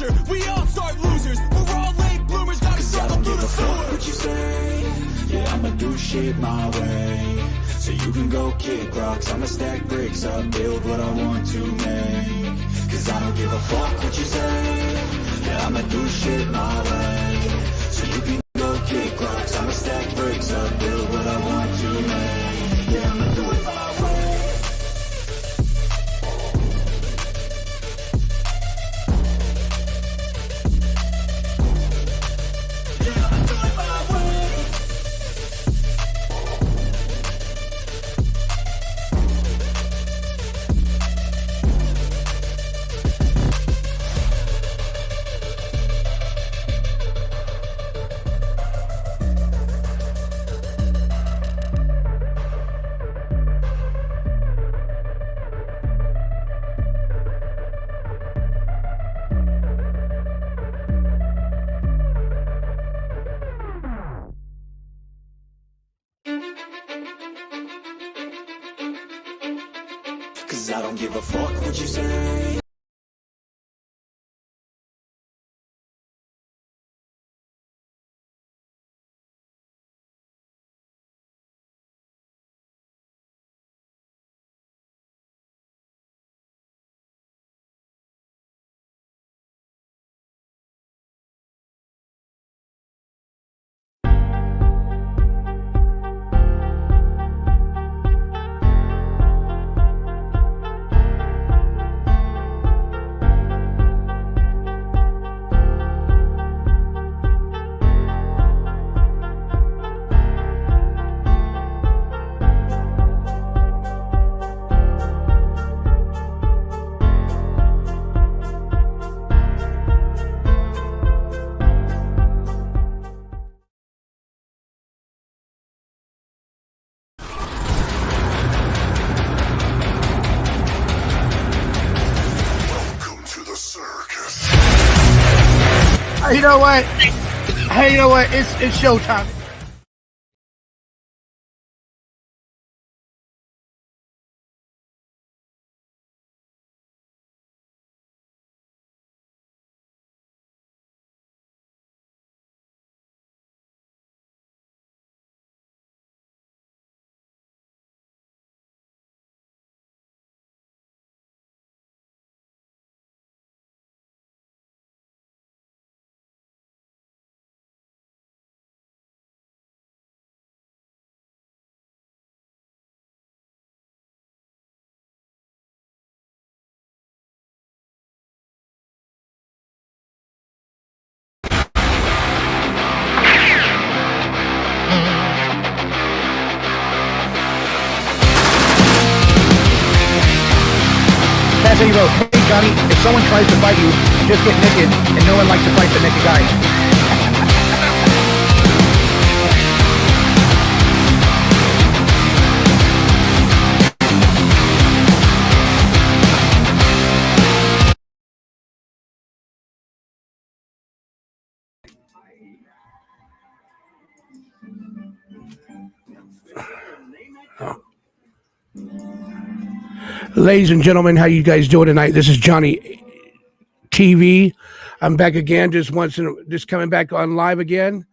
future. We all start losers. We're all late bloomers. Gotta struggle through the sewer. What you say? Yeah, I'ma do shit my way. So you can go kick rocks. I'ma stack bricks up, build what I want to make. Cause I don't give a fuck what you say. Yeah, I'ma do shit my way. So you can go kick rocks. I'ma stack bricks up, build what I want to make. Yeah, I'ma do it my way. Yeah, I'ma do it my way. Cause I don't give a fuck what you say. You know what? Hey, you know what? It's showtime. That's how you wrote, hey Johnny, if someone tries to fight you, just get naked, and no one likes to fight the naked guy. Ladies and gentlemen, how you guys doing tonight? This is Johnny TV. I'm back again, just coming back on live again.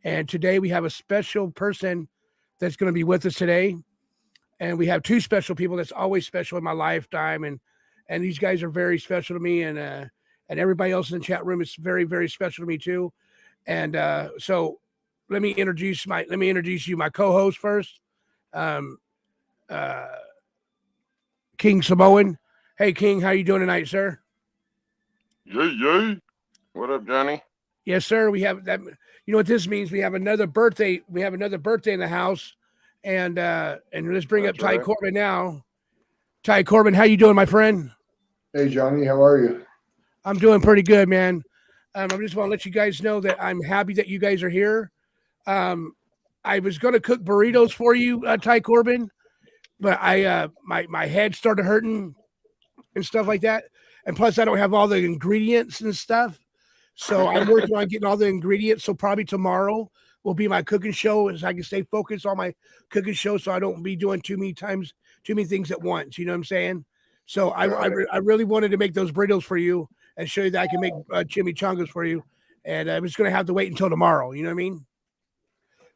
And today we have a special person that's going to be with us today. And we have two special people that's always special in my lifetime. And these guys are very special to me. And everybody else in the chat room is very, very special to me too. And so let me introduce you my co-host first. King Samoan. Hey King, how you doing tonight, sir? Yay. What up, Johnny? Yes, sir. We have that. You know what this means? We have another birthday. We have another birthday in the house. And let's bring up Ty Corbin now. Ty Corbin, how you doing, my friend? Hey Johnny, how are you? I'm doing pretty good, man. I just want to let you guys know that I'm happy that you guys are here. I was going to cook burritos for you, Ty Corbin, but my head started hurting and stuff like that. And plus I don't have all the ingredients and stuff. So I'm working on getting all the ingredients. So probably tomorrow will be my cooking show, as I can stay focused on my cooking show. So I don't be doing too many things at once. You know what I'm saying? So I really wanted to make those burritos for you. and show you that I can make chimichangas for you. And I'm just going to have to wait until tomorrow. You know what I mean?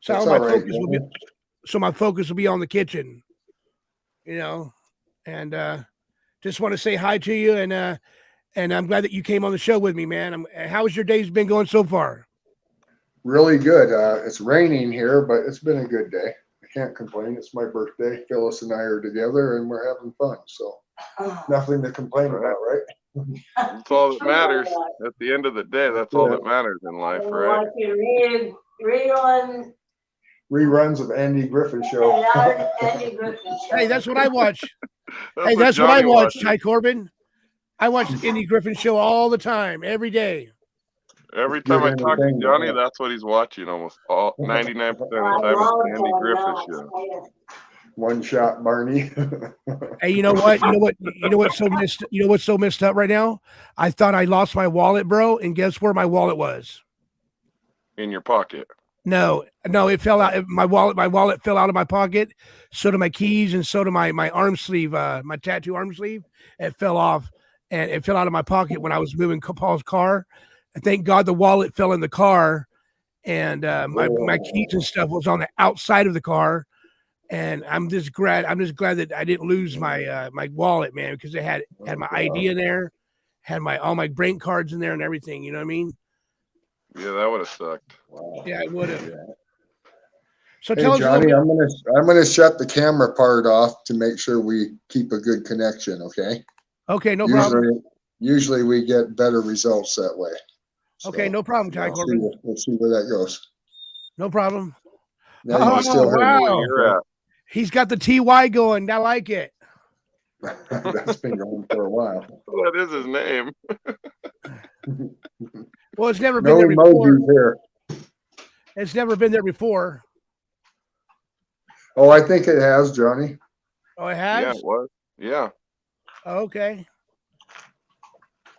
So That's my all right, focus will be, my focus will be on the kitchen. You know, and just want to say hi to you, and I'm glad that you came on the show with me, man. How's your days been going so far? Really good. It's raining here, but it's been a good day. I can't complain. It's my birthday. Phyllis and I are together, and we're having fun. So nothing to complain about, right? That's all that matters. At the end of the day, that's all that matters in life, right? Reruns of Andy Griffin Show. Hey, that's what I watch. That's what I Johnny watch, watches. Ty Corbin. I watch the Andy Griffin Show all the time, every day. Every Good time I talk to entertainment, Johnny, yeah. that's what he's watching almost 99% of the time. It's the Andy Griffith Show. One shot Barney. Hey, you know what? What's so messed up right now? I thought I lost my wallet, bro, and guess where my wallet was? In your pocket. No, it fell out. My wallet fell out of my pocket. So did my keys, and so did my arm sleeve, my tattoo arm sleeve. It fell off, and it fell out of my pocket when I was moving Paul's car. And thank God the wallet fell in the car, and my keys and stuff was on the outside of the car. And I'm just glad that I didn't lose my my wallet, man, because it had my ID in there, had all my bank cards in there and everything. You know what I mean? Yeah, that would have sucked. Yeah, it would have. So Hey, tell us, Johnny, I'm gonna shut the camera part off to make sure we keep a good connection. Okay. Okay, no problem. Usually we get better results that way. Okay, no problem, Ty Corbin. We'll see where that goes. No problem. Now you still hear me. Wow. You're at. He's got the TY going. I like it. That's been going for a while. That is his name. Well, it's never been No there before. emojis here. It's never been there before. Oh, I think it has, Johnny. Oh, it has? Yeah, it was. Yeah. Okay.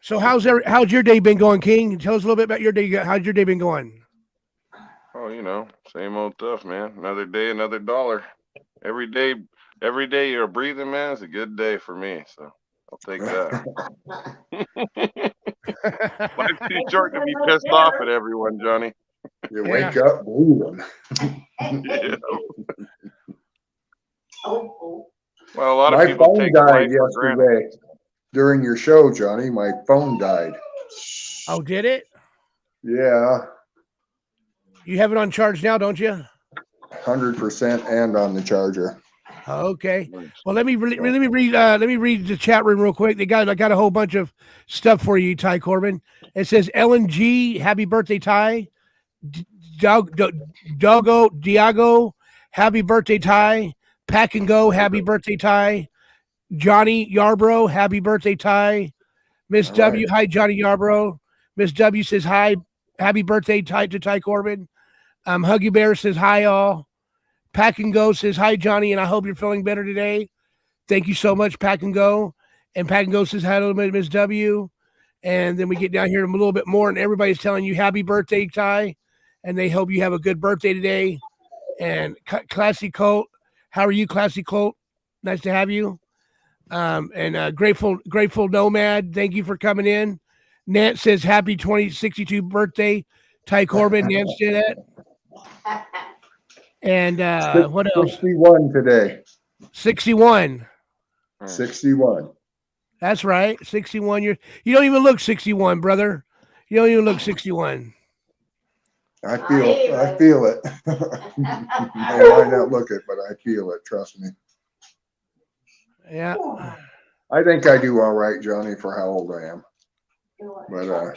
So how's your day been going, King? Tell us a little bit about your day. How's your day been going? Oh, same old stuff, man. Another day, another dollar. Every day you're breathing, man, it's a good day for me. So I'll take that. Life's too short to be pissed off at everyone, Johnny. You wake up breathing. Yeah. Well, a lot of My people phone take died life for granted. yesterday during your show, Johnny. My phone died. Oh, did it? Yeah, You have it on charge now, don't you? 100% and on the charger. Okay. Well, let me read the chat room real quick. I got a whole bunch of stuff for you, Ty Corbin. It says Ellen G, happy birthday, Ty. Diago, happy birthday, Ty. Pack and Go, happy birthday, Ty. Johnny Yarbrough, happy birthday, Ty. Miss W, hi, Johnny Yarbrough. Miss W says hi, happy birthday, Ty, to Ty Corbin. Huggy Bear says hi, all. Pack and Go says hi, Johnny, and I hope you're feeling better today. Thank you so much, Pack and Go. And Pack and Go says hi to Miss W. And then we get down here a little bit more, and everybody's telling you happy birthday, Ty, and they hope you have a good birthday today. And Classy Colt, how are you, Classy Colt? Nice to have you. And Grateful Nomad, thank you for coming in. Nance says happy 2062 birthday, Ty Corbin. Nance did that. And what else? 61 today. 61. 61. That's right. 61 years. You don't even look 61, brother. You don't even look 61. I feel it. I might not look it, but I feel it. Trust me. Yeah. I think I do all right, Johnny, for how old I am. But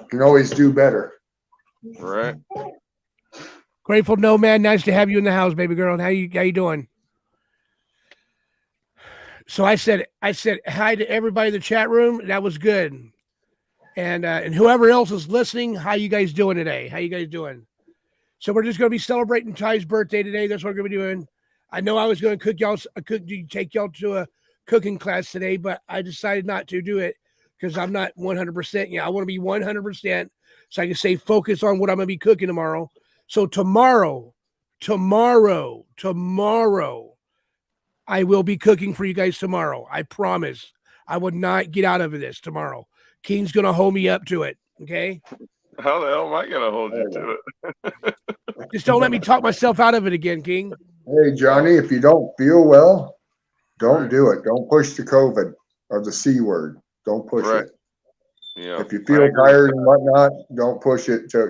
can always do better. Right. Grateful Nomad, nice to have you in the house, baby girl. How you doing? So I said hi to everybody in the chat room. That was good. And whoever else is listening, how you guys doing today? How you guys doing? So we're just going to be celebrating Ty's birthday today. That's what we're going to be doing. I know I was going to take y'all to a cooking class today, but I decided not to do it because I'm not 100%. Yeah, I want to be 100% so I can stay focused on what I'm going to be cooking tomorrow. So tomorrow, I will be cooking for you guys tomorrow. I promise. I would not get out of this tomorrow. King's gonna hold me up to it. Okay. How the hell am I gonna hold you to it? Just don't let me talk myself out of it again, King. Hey, Johnny, if you don't feel well, don't Right. do it. Don't push the COVID or the C word. Don't push Right. it. Yeah. If you I feel agree. tired and whatnot, don't push it till,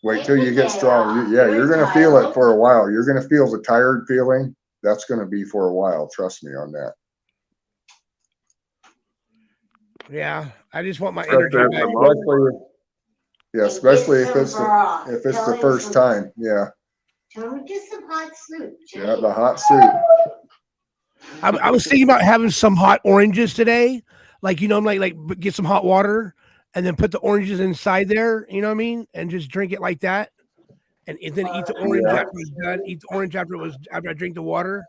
wait till you get strong. You're going to feel it for a while. You're going to feel the tired feeling. That's going to be for a while. Trust me on that. Yeah, I just want my Especially energy after back. the month. Especially if it's the first time. Yeah. Tell me get some hot soup. Yeah, the hot soup. I was thinking about having some hot oranges today. Like, like get some hot water and then put the oranges inside there, you know what I mean? And just drink it like that. And then eat the orange Yeah. after it's done. Eat the orange after I drink the water.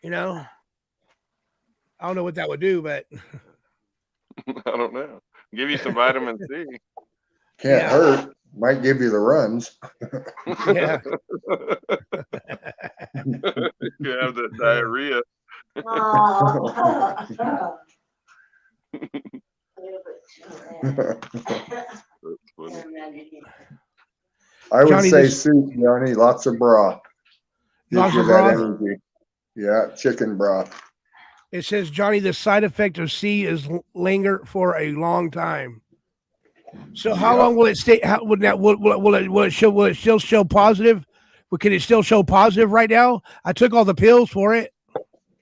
I don't know what that would do, but I don't know. Give you some vitamin C. Can't hurt. Might give you the runs. yeah. You have the diarrhea. Oh. That's funny. I would Johnny, say this- soup, Johnny. Lots of broth. Gives Lots you of that broth? energy. Yeah, chicken broth. It says, Johnny, the side effect of C is linger for a long time. So how long will it stay? How would that will it show? Will it still show positive? Can it still show positive right now? I took all the pills for it.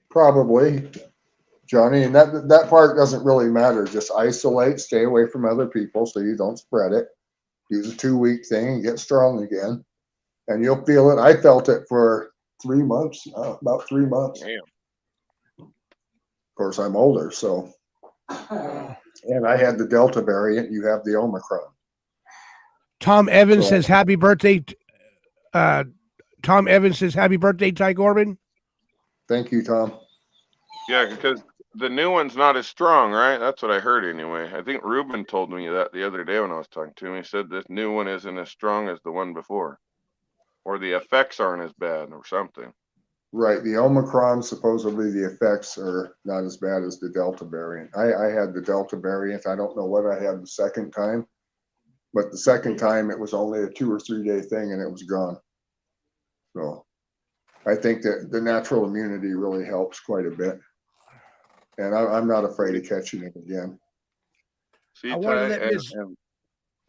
Probably, Johnny, and that part doesn't really matter. Just isolate, stay away from other people so you don't spread it. Use a 2-week thing and get strong again, and you'll feel it. I felt it for 3 months, about 3 months. Damn. Of course, I'm older, so, and I had the Delta variant. You have the Omicron. Tom Evans So- says happy birthday. Tom Evans says happy birthday, Ty Corbin. Thank you, Tom. Yeah, because the new one's not as strong, right? That's what I heard anyway. I think Ruben told me that the other day when I was talking to him. He said this new one isn't as strong as the one before, or the effects aren't as bad, or something. Right, the Omicron, supposedly the effects are not as bad as the Delta variant. I had the Delta variant. I don't know what I had the second time, but the second time it was only a 2 or 3 day thing and it was gone. So I think that the natural immunity really helps quite a bit. And I'm not afraid of catching it again. See, I wanted to Ty, let Miss-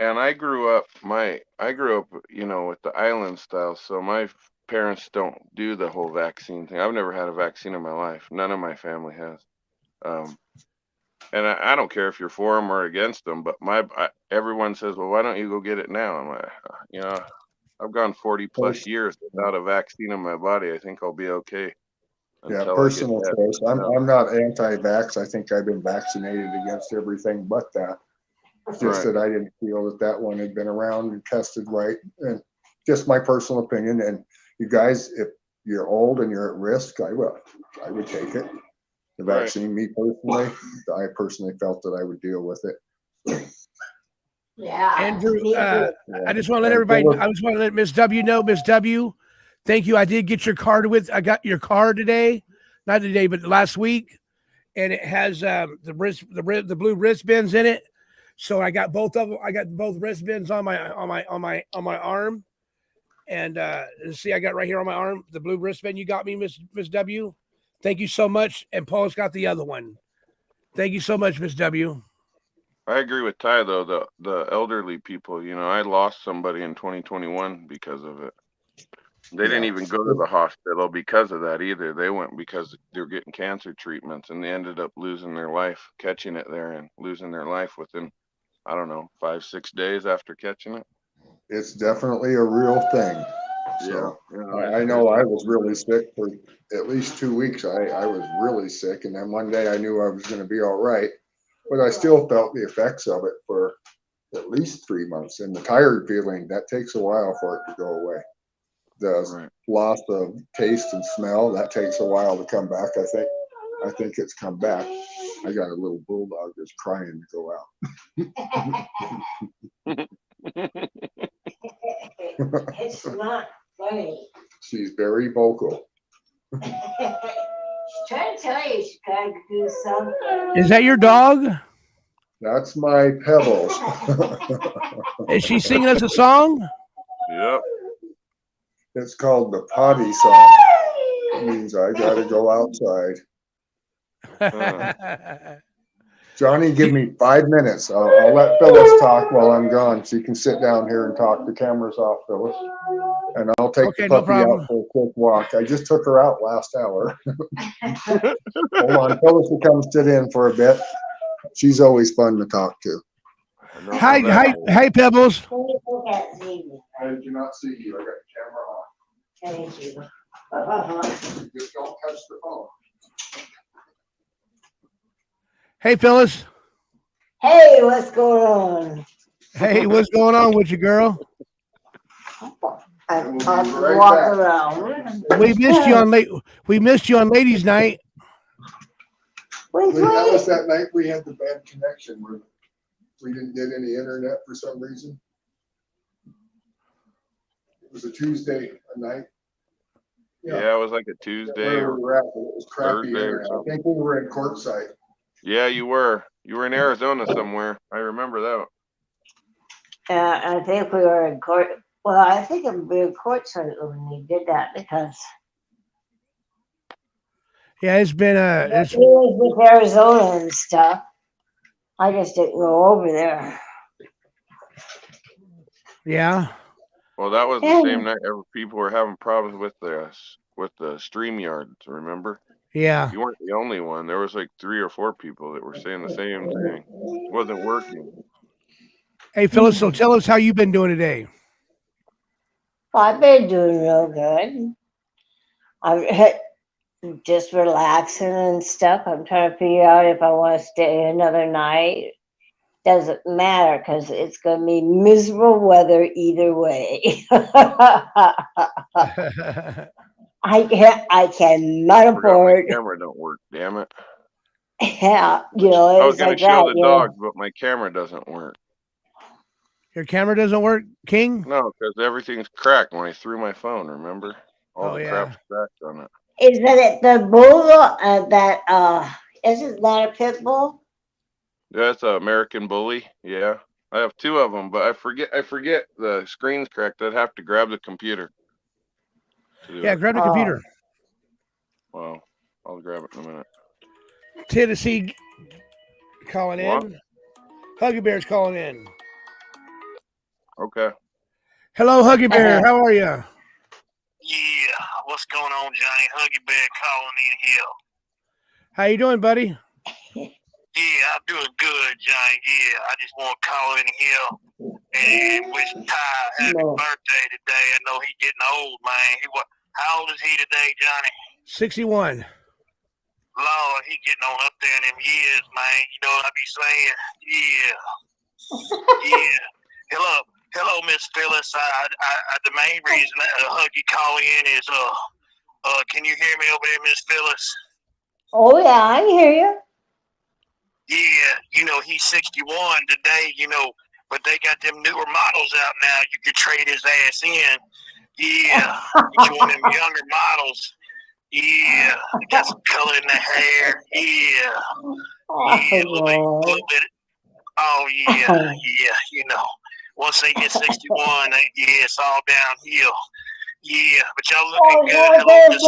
and I grew up, with the island style. So my parents don't do the whole vaccine thing. I've never had a vaccine in my life. None of my family has. And I don't care if you're for them or against them, but everyone says, well, why don't you go get it now? I'm like, I've gone 40 plus years without a vaccine in my body. I think I'll be okay. Yeah, until I get personal that. choice. I'm not anti-vax. I think I've been vaccinated against everything but that. It's just Right. that I didn't feel that one had been around and tested right. And just my personal opinion. And you guys, if you're old and you're at risk, I would take it. The Right. vaccine, I personally felt that I would deal with it. Yeah. Andrew, me too. I just want to let everybody. I just want to let Miss W know. Miss W, thank you. I did get your card I got your card today, not today, but last week, and it has the blue wristbands in it. So I got both of them. I got both wristbands on my arm, and see, I got right here on my arm the blue wristband you got me, Miss W. Thank you so much. And Paul's got the other one. Thank you so much, Miss W. I agree with Ty though. The elderly people, I lost somebody in 2021 because of it. They didn't even go to the hospital because of that either. They went because they're getting cancer treatments, and they ended up losing their life, catching it there, and losing their life within, I don't know, 5-6 days after catching it. It's definitely a real thing. So I know I was really sick for at least 2 weeks. I was really sick, and then one day I knew I was going to be all right, but I still felt the effects of it for at least 3 months. And the tired feeling, that takes a while for it to go away. The loss of taste and smell, that takes a while to come back. I think it's come back. I got a little bulldog that's crying to go out. It's not funny. She's very vocal. She's trying to tell you, she gotta do something. Is that your dog? That's my Pebbles. Is she singing us a song? Yep. It's called the potty song. It means I gotta go outside. Johnny, give me 5 minutes. I'll let Phyllis talk while I'm gone. So you can sit down here and talk. The camera's off, Phyllis. And I'll take Okay, the no puppy problem. out for a quick walk. I just took her out last hour. Hold on. Phyllis will come sit in for a bit. She's always fun to talk to. Hi, Pebbles. I did not see you. I got the camera off. Thank you. Just don't touch the phone. Hey, Phyllis. Hey, what's going on? Hey, what's going on with you, girl? I'm We'll be off to right walk back. around. We missed you on ladies' night. Wait, That was wait. that night we had the bad connection where we didn't get any internet for some reason. It was a Tuesday night. Yeah, it was like a Tuesday Where or we were at, it was crappy Thursday or internet. I something. think we were in Courtside. Yeah, you were. You were in Arizona somewhere. I remember that. I think we were in court. Well, I think we were in court when we did that because Yeah, it's been it was with Arizona and stuff. I just didn't go over there. yeah. Well, that was the Yeah. same night people were having problems with the StreamYard, remember? Yeah. You weren't the only one. There was like 3 or 4 people that were saying the same thing. It wasn't working. Hey, Phyllis, so tell us how you've been doing today. Well, I've been doing real good. I'm just relaxing and stuff. I'm trying to figure out if I want to stay another night. Doesn't matter because it's going to be miserable weather either way. I cannot I forgot my afford. camera don't work, damn it. Yeah, I was it's going like to show that. the dogs, but my camera doesn't work. Your camera doesn't work, King? No, because everything's cracked when I threw my phone, remember? All the yeah. crap's cracked on it. Is that the bull isn't that a pit bull? Yeah, it's an American Bully. Yeah. I have 2 of them, but I forget the screen's cracked. I'd have to grab the computer to do Yeah, it. grab the computer. Well, I'll grab it in a minute. Tennessee calling in. Huggy Bear's calling in. Okay. Hello, Huggy Bear. How are you? Yeah, what's going on, Johnny? Huggy Bear calling in here. How you doing, buddy? Yeah, I'm doing good, Johnny. Yeah, I just want to call in here and wish Ty happy birthday today. I know he's getting old, man. How old is he today, Johnny? 61. Lord, he getting on up there in them years, man. You know what I be saying? Yeah. Yeah. Hello, Miss Phyllis. The main reason Huggy call in is can you hear me over there, Miss Phyllis? Oh yeah, I can hear you. Yeah, he's 61 today, but they got them newer models out now. You could trade his ass in. Yeah, get you one of them younger models. Yeah, got some color in the hair. Yeah, a little bit. Oh yeah. Once they get 61, it's all downhill. Yeah, but y'all looking good. Hello, Miss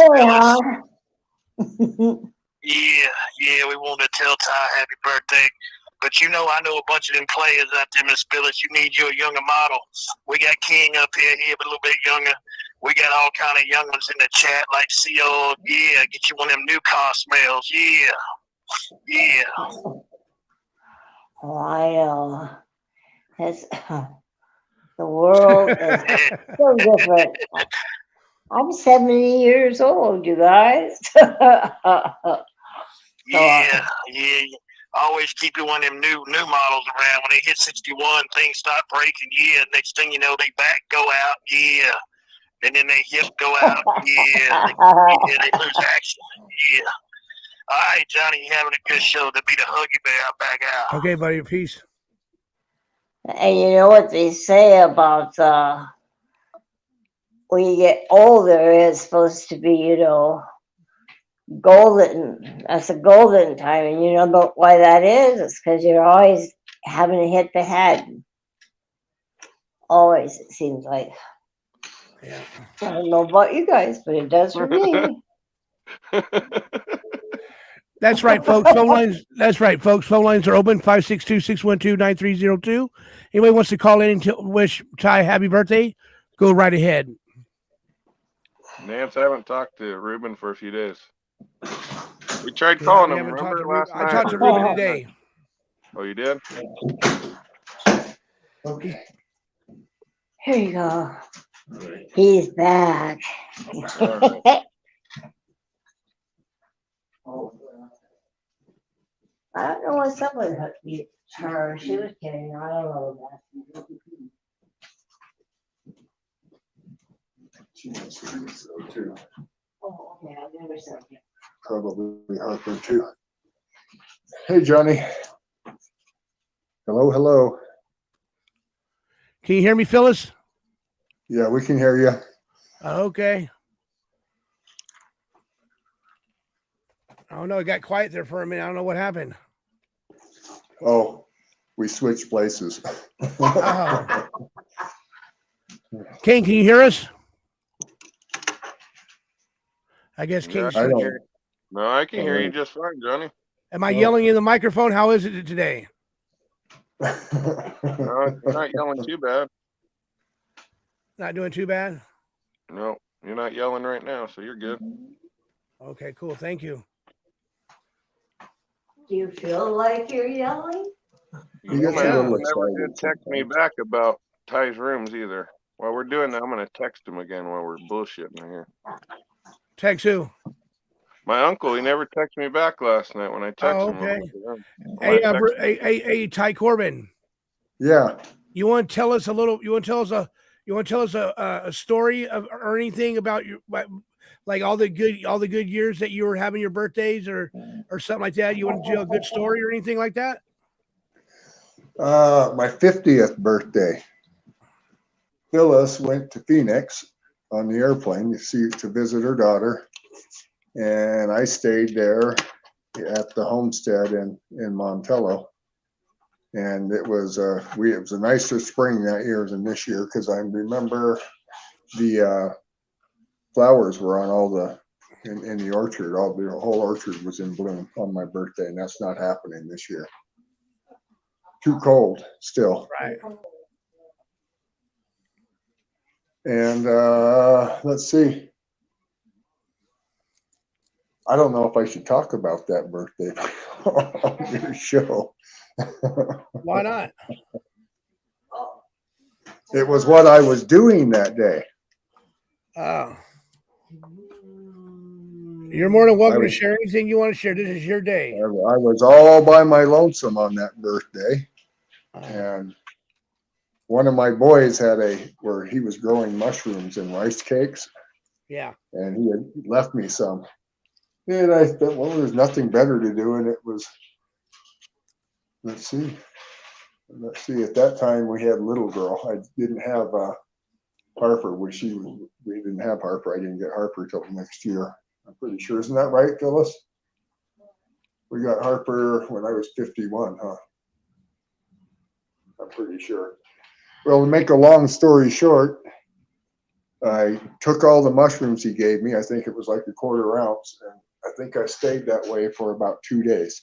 Phyllis. Yeah, we wanted to tell Ty happy birthday. But I know a bunch of them players out there, Miss Phyllis. You need you a younger model. We got King up here, but a little bit younger. We got all kind of young ones in the chat, like CO. Yeah, get you one of them new car smells. Yeah. Oh, I know. It's, the world is so different. I'm 70 years old, you guys. Yeah. Always keep you one of them new models around. When they hit 61, things start breaking. Yeah, next thing you know, they back go out. Yeah. And then they hip go out. Yeah. They lose action. Yeah. All right, Johnny, you having a good show. To be the Huggy Bear, I'll back out. Okay, buddy. Peace. And you know what they say about when you get older, it's supposed to be, golden. That's a golden time, and you know why that is? It's because you're always having to hit the head. Always, it seems like. Yeah. I don't know about you guys, but it does for me. That's right, folks. Phone lines. That's right, folks. Phone lines are open. 562-612-9302. Anybody wants to call in and wish Ty happy birthday? Go right ahead. Nance, I haven't talked to Ruben for a few days. We tried calling him. Remember last night? I talked to Ruben today. Oh, you did? Okay. Here you go. He's back. I don't know what someone hooked me. Her, she was kidding. I don't know that. She wants to do so too. Oh, okay. I've never said it. Probably Harper too. Hey, Johnny. Hello, hello. Can you hear me, Phyllis? Yeah, we can hear you. Okay. I don't know. It got quiet there for a minute. I don't know what happened. Oh, we switched places. Oh. King, can you hear us? I guess King. Yeah, I can hear. No, I can hear you just fine, Johnny. Am I yelling in the microphone? How is it today? No, you're not yelling too bad. Not doing too bad? No, you're not yelling right now, so you're good. Okay, cool. Thank you. Do you feel like you're yelling? You get a little never did excited text me back about Ty's rooms either. While we're doing that, I'm going to text him again while we're bullshitting here. Text who? My uncle, he never texted me back last night when I texted him. Okay. Hey, Ty Corbin. Yeah. You want to tell us a little? You want to tell us a story or anything about your like all the good years that you were having your birthdays or something like that? You want to do a good story or anything like that? My 50th birthday. Phyllis went to Phoenix on the airplane to visit her daughter, and I stayed there at the homestead in Montello. And it was a nicer spring that year than this year because I remember the flowers were on in the orchard. The whole orchard was in bloom on my birthday, and that's not happening this year. Too cold still. Right. And let's see. I don't know if I should talk about that birthday on your show. Why not? It was what I was doing that day. Oh. You're more than welcome to share anything you want to share. This is your day. I was all by my lonesome on that birthday. And one of my boys had where he was growing mushrooms and rice cakes. Yeah. And he had left me some. And I thought, well, there's nothing better to do. And it was, let's see. At that time we had little girl. I didn't have Harper. We didn't have Harper. I didn't get Harper till next year. I'm pretty sure. Isn't that right, Phyllis? We got Harper when I was 51, huh? I'm pretty sure. Well, to make a long story short, I took all the mushrooms he gave me. I think it was like a quarter ounce. And I think I stayed that way for about 2 days.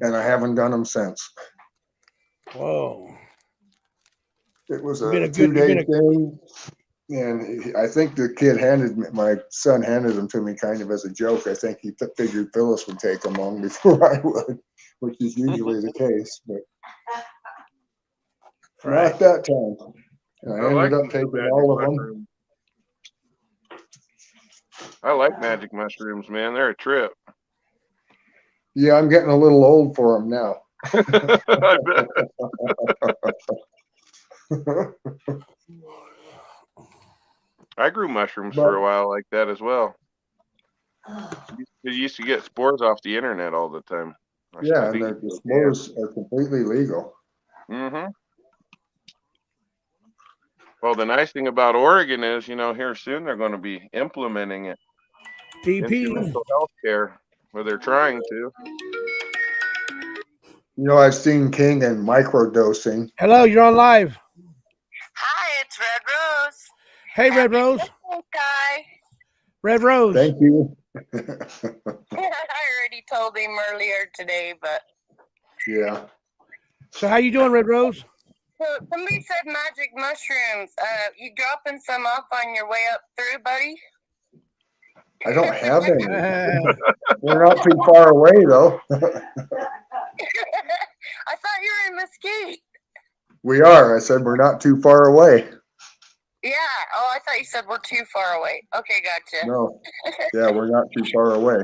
And I haven't done them since. Whoa. It was a 2-day thing. And I think my son handed them to me kind of as a joke. I think he figured Phyllis would take them long before I would, which is usually the case, but not that time. And I ended up taking all of them. I like magic mushrooms, man. They're a trip. Yeah, I'm getting a little old for them now. I bet. I grew mushrooms for a while like that as well. You used to get spores off the internet all the time. Yeah, and the spores are completely legal. Mm-hmm. Well, the nice thing about Oregon is, here soon they're going to be implementing it into DP. mental health care, where they're trying to. I've seen King and microdosing. Hello, you're on live. Hi, it's Red Rose. Hey, Red Rose. Guy. Red Rose. Thank you. I already told him earlier today, but Yeah. So how you doing, Red Rose? so somebody said magic mushrooms. You dropping some off on your way up through, buddy? I don't have any. We're not too far away, though. I thought you were in Mesquite. We are. I said we're not too far away. Yeah. Oh, I thought you said we're too far away. Okay, gotcha. No. Yeah, we're not too far away.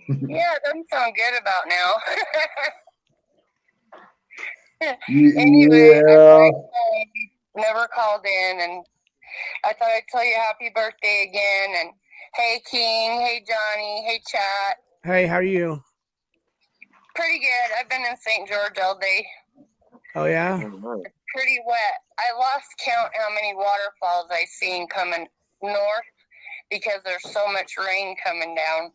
Yeah, it doesn't sound good about now. Yeah. I never called in, and I thought I'd tell you happy birthday again. And hey, King. Hey, Johnny. Hey, Chat. Hey, how are you? Pretty good. I've been in St. George all day. Oh, yeah? It's pretty wet. I lost count how many waterfalls I seen coming north because there's so much rain coming down.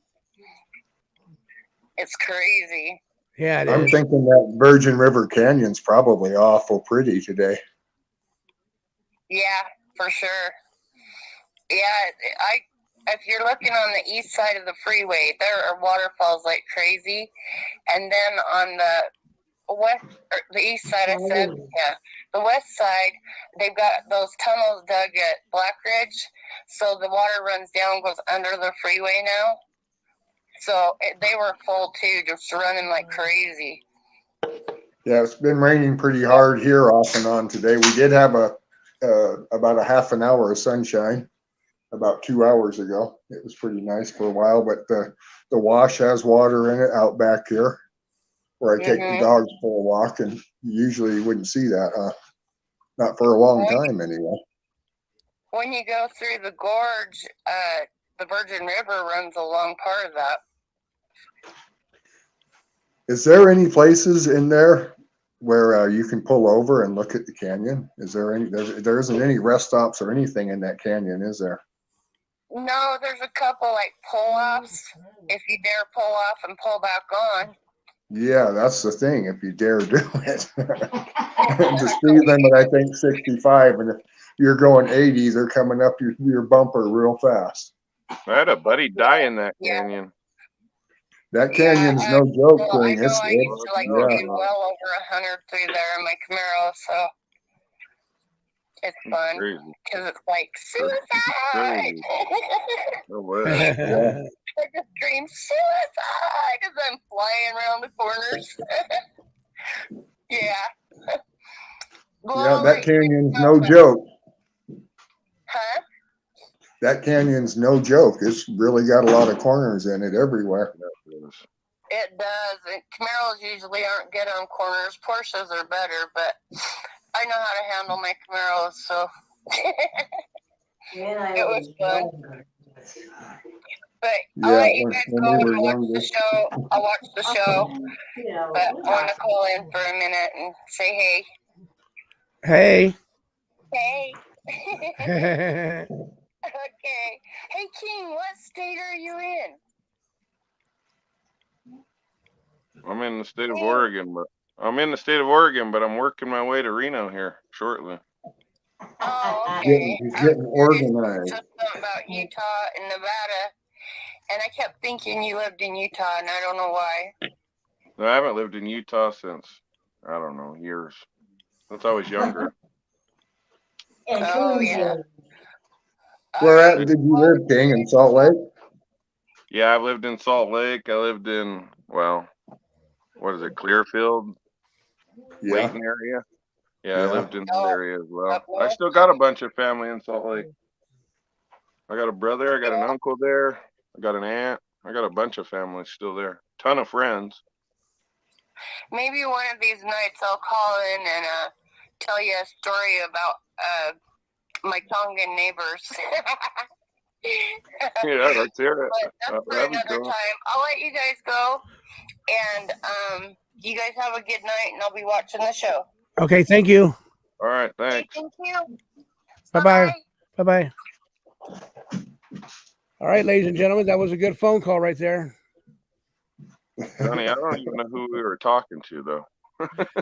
It's crazy. Yeah, it I'm is. thinking that Virgin River Canyon's probably awful pretty today. Yeah, for sure. Yeah, if you're looking on the east side of the freeway, there are waterfalls like crazy. And then on the west, or the east side, I said, yeah, the west side, they've got those tunnels dug at Black Ridge. So the water runs down, goes under the freeway now. So they were full too, just running like crazy. Yeah, it's been raining pretty hard here off and on today. We did have about a half an hour of sunshine about 2 hours ago. It was pretty nice for a while, but the wash has water in it out back here where I take the dogs for a walk, and you usually wouldn't see that, huh? Not for a long time anyway. When you go through the gorge, the Virgin River runs along part of that. Is there any places in there where you can pull over and look at the canyon? Is there any? There isn't any rest stops or anything in that canyon, is there? No, there's a couple like pull-offs. If you dare pull off and pull back on. Yeah, that's the thing. If you dare do it, the speed limit I think 65, and if you're going 80, they're coming up your bumper real fast. I had a buddy die in that canyon. That canyon's no joke thing. I used to like do well over 100 through there in my Camaro, so it's fun because it's like suicide. No way. Yeah. I just scream suicide as I'm flying around the corners. Yeah. Yeah, that canyon's no joke. Huh? That canyon's no joke. It's really got a lot of corners in it everywhere. It does. And Camaros usually aren't good on corners. Porsches are better, but I know how to handle my Camaros, so it was fun. But I'll let you guys go and watch the show. I'll watch the show. But I want to call in for a minute and say hey. Hey. Hey. Okay. Hey, King, what state are you in? I'm in the state of Oregon, but I'm working my way to Reno here shortly. Oh, okay. He's getting organized. Something about Utah and Nevada, and I kept thinking you lived in Utah, and I don't know why. No, I haven't lived in Utah since, I don't know, years. Since I was younger. Oh, yeah. Where did you live, King? In Salt Lake? Yeah, I've lived in Salt Lake. I lived in, well, what is it, Clearfield? Yeah. Layton area? Yeah, I lived in that area as well. I still got a bunch of family in Salt Lake. I got a brother, I got an uncle there, I got an aunt, I got a bunch of family still there. Ton of friends. Maybe one of these nights I'll call in and tell you a story about my Tongan neighbors. Yeah, let's hear it. But that's for another time. I'll let you guys go, and you guys have a good night, and I'll be watching the show. Okay, thank you. All right, thanks. Thank you. Bye-bye. Bye-bye. All right, ladies and gentlemen, that was a good phone call right there. Johnny, I don't even know who we were talking to though.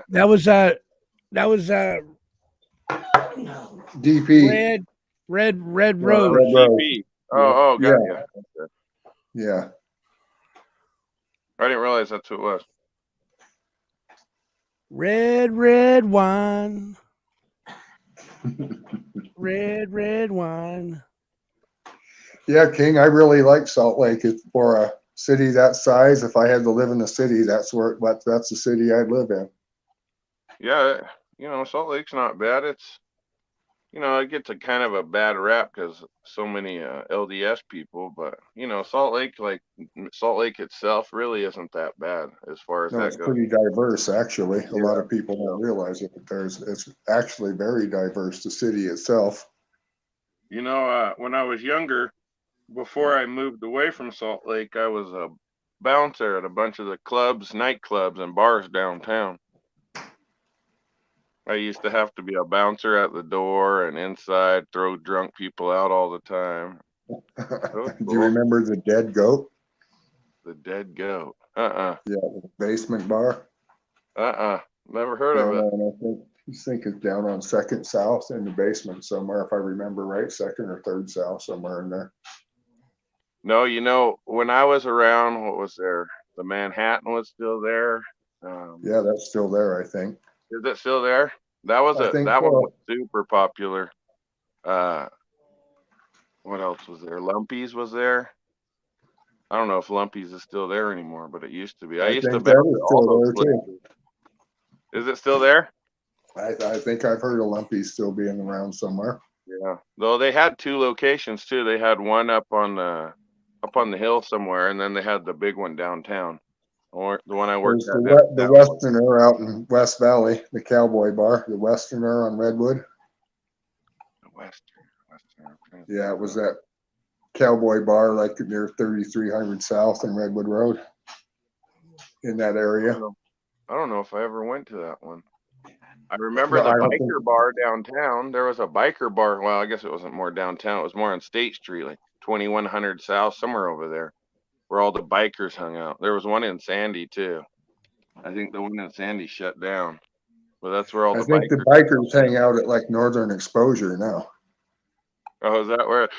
That was DP. Red Red Rose. DP. Oh, got you. Yeah. I didn't realize that's who it was. Red wine. red wine. Yeah, King, I really like Salt Lake. For a city that size, if I had to live in the city, that's the city I'd live in. Yeah, Salt Lake's not bad. It's, it gets a kind of a bad rap because so many LDS people, but Salt Lake itself really isn't that bad as far as No, that it's goes. pretty diverse, actually. A Yeah. lot of people don't realize it, but it's actually very diverse, the city itself. When I was younger, before I moved away from Salt Lake, I was a bouncer at a bunch of the nightclubs and bars downtown. I used to have to be a bouncer at the door and inside, throw drunk people out all the time. Do you remember the Dead Goat? The Dead Goat. Yeah, the basement bar. Never heard of it. I think it's down on 2nd South in the basement somewhere, if I remember right, 2nd or 3rd South, somewhere in there. No, when I was around, what was there? The Manhattan was still there. Yeah, that's still there, I think. Is it still there? That one was super popular. What else was there? Lumpy's was there. I don't know if Lumpy's is still there anymore, but it used to be. I used to think that bounce is at all still those there, places. Is it still there? I think I've heard of Lumpy's still being around somewhere. Yeah. Though they had 2 locations too. They had one up on the hill somewhere, and then they had the big one downtown. Or the one I worked There's at. the Westerner out in West Valley, the Cowboy Bar, the Westerner on Redwood. The Westerner. Yeah, it was that Cowboy Bar like near 3300 South and Redwood Road in that area. I don't know if I ever went to that one. I remember the biker bar downtown. There was a biker bar. Well, I guess it wasn't more downtown. It was more on State Street, like 2100 South, somewhere over there, where all the bikers hung out. There was one in Sandy too. I think the one in Sandy shut down, but that's where all the bikers. I think the bikers hang out at like Northern Exposure now. Oh, is that where?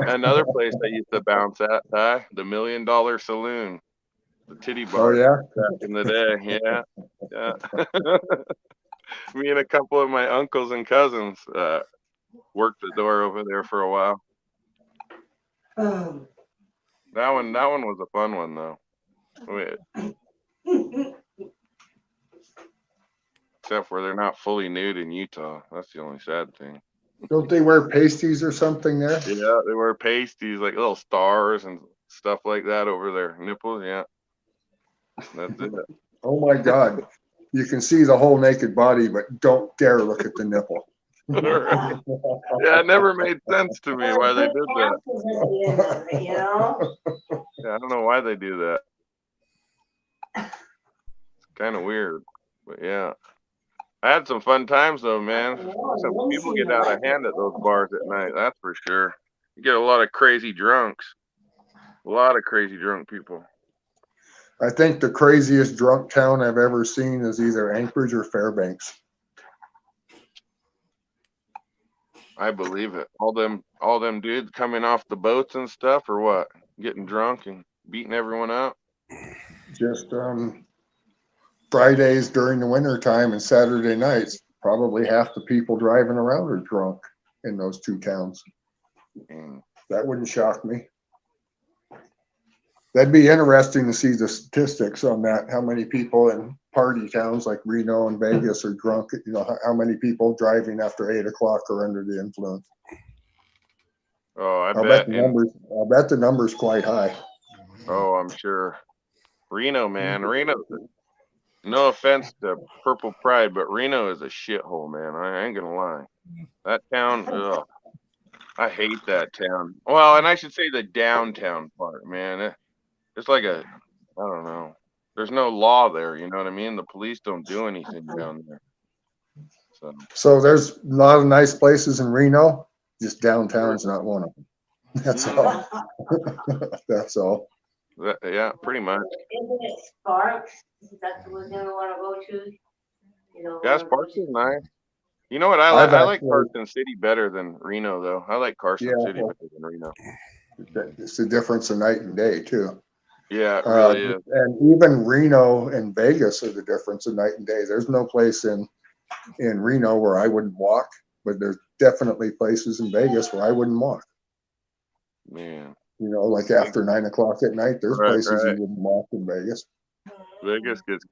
Another place I used to bounce at, the $1 Million Saloon, the titty bar. Oh yeah, back in the day. Yeah. Me and a couple of my uncles and cousins worked the door over there for a while. That one was a fun one though. Except for they're not fully nude in Utah. That's the only sad thing. Don't they wear pasties or something there? Yeah, they wear pasties, like little stars and stuff like that over their nipples. Yeah, that's it. Oh my God. You can see the whole naked body, but don't dare look at the nipple. Right. Yeah, it never made sense to me why they did that. Yeah, I don't know why they do that. It's kind of weird, but yeah. I had some fun times though, man. Some people get out of hand at those bars at night, that's for sure. You get a lot of crazy drunks. A lot of crazy drunk people. I think the craziest drunk town I've ever seen is either Anchorage or Fairbanks. I believe it. All them dudes coming off the boats and stuff, or what? Getting drunk and beating everyone up? Just Fridays during the winter time and Saturday nights, probably half the people driving around are drunk in those 2 towns. That wouldn't shock me. That'd be interesting to see the statistics on that. How many people in party towns like Reno and Vegas are drunk? How many people driving after 8 o'clock are under the influence? Oh, I bet the number's quite high. Oh, I'm sure. Reno, man. Reno. No offense to Purple Pride, but Reno is a shithole, man. I ain't gonna lie. That town, ugh. I hate that town. Well, and I should say the downtown part, man. It's like I don't know. There's no law there, you know what I mean? The police don't do anything down there. So there's a lot of nice places in Reno. Just downtown's not one of them. That's all. That's all. Yeah, pretty much. Isn't it Sparks? That's what we're gonna want to go to. Yeah, Sparks is nice. You know what I like? I like Carson City better than Reno, though. I like Carson City better than Reno. It's the difference of night and day, too. Yeah, it really is. And even Reno and Vegas are the difference of night and day. There's no place in Reno where I wouldn't walk, but there's definitely places in Vegas where I wouldn't walk. Man. Like after 9 o'clock at night, there's places you wouldn't walk in Vegas. Vegas gets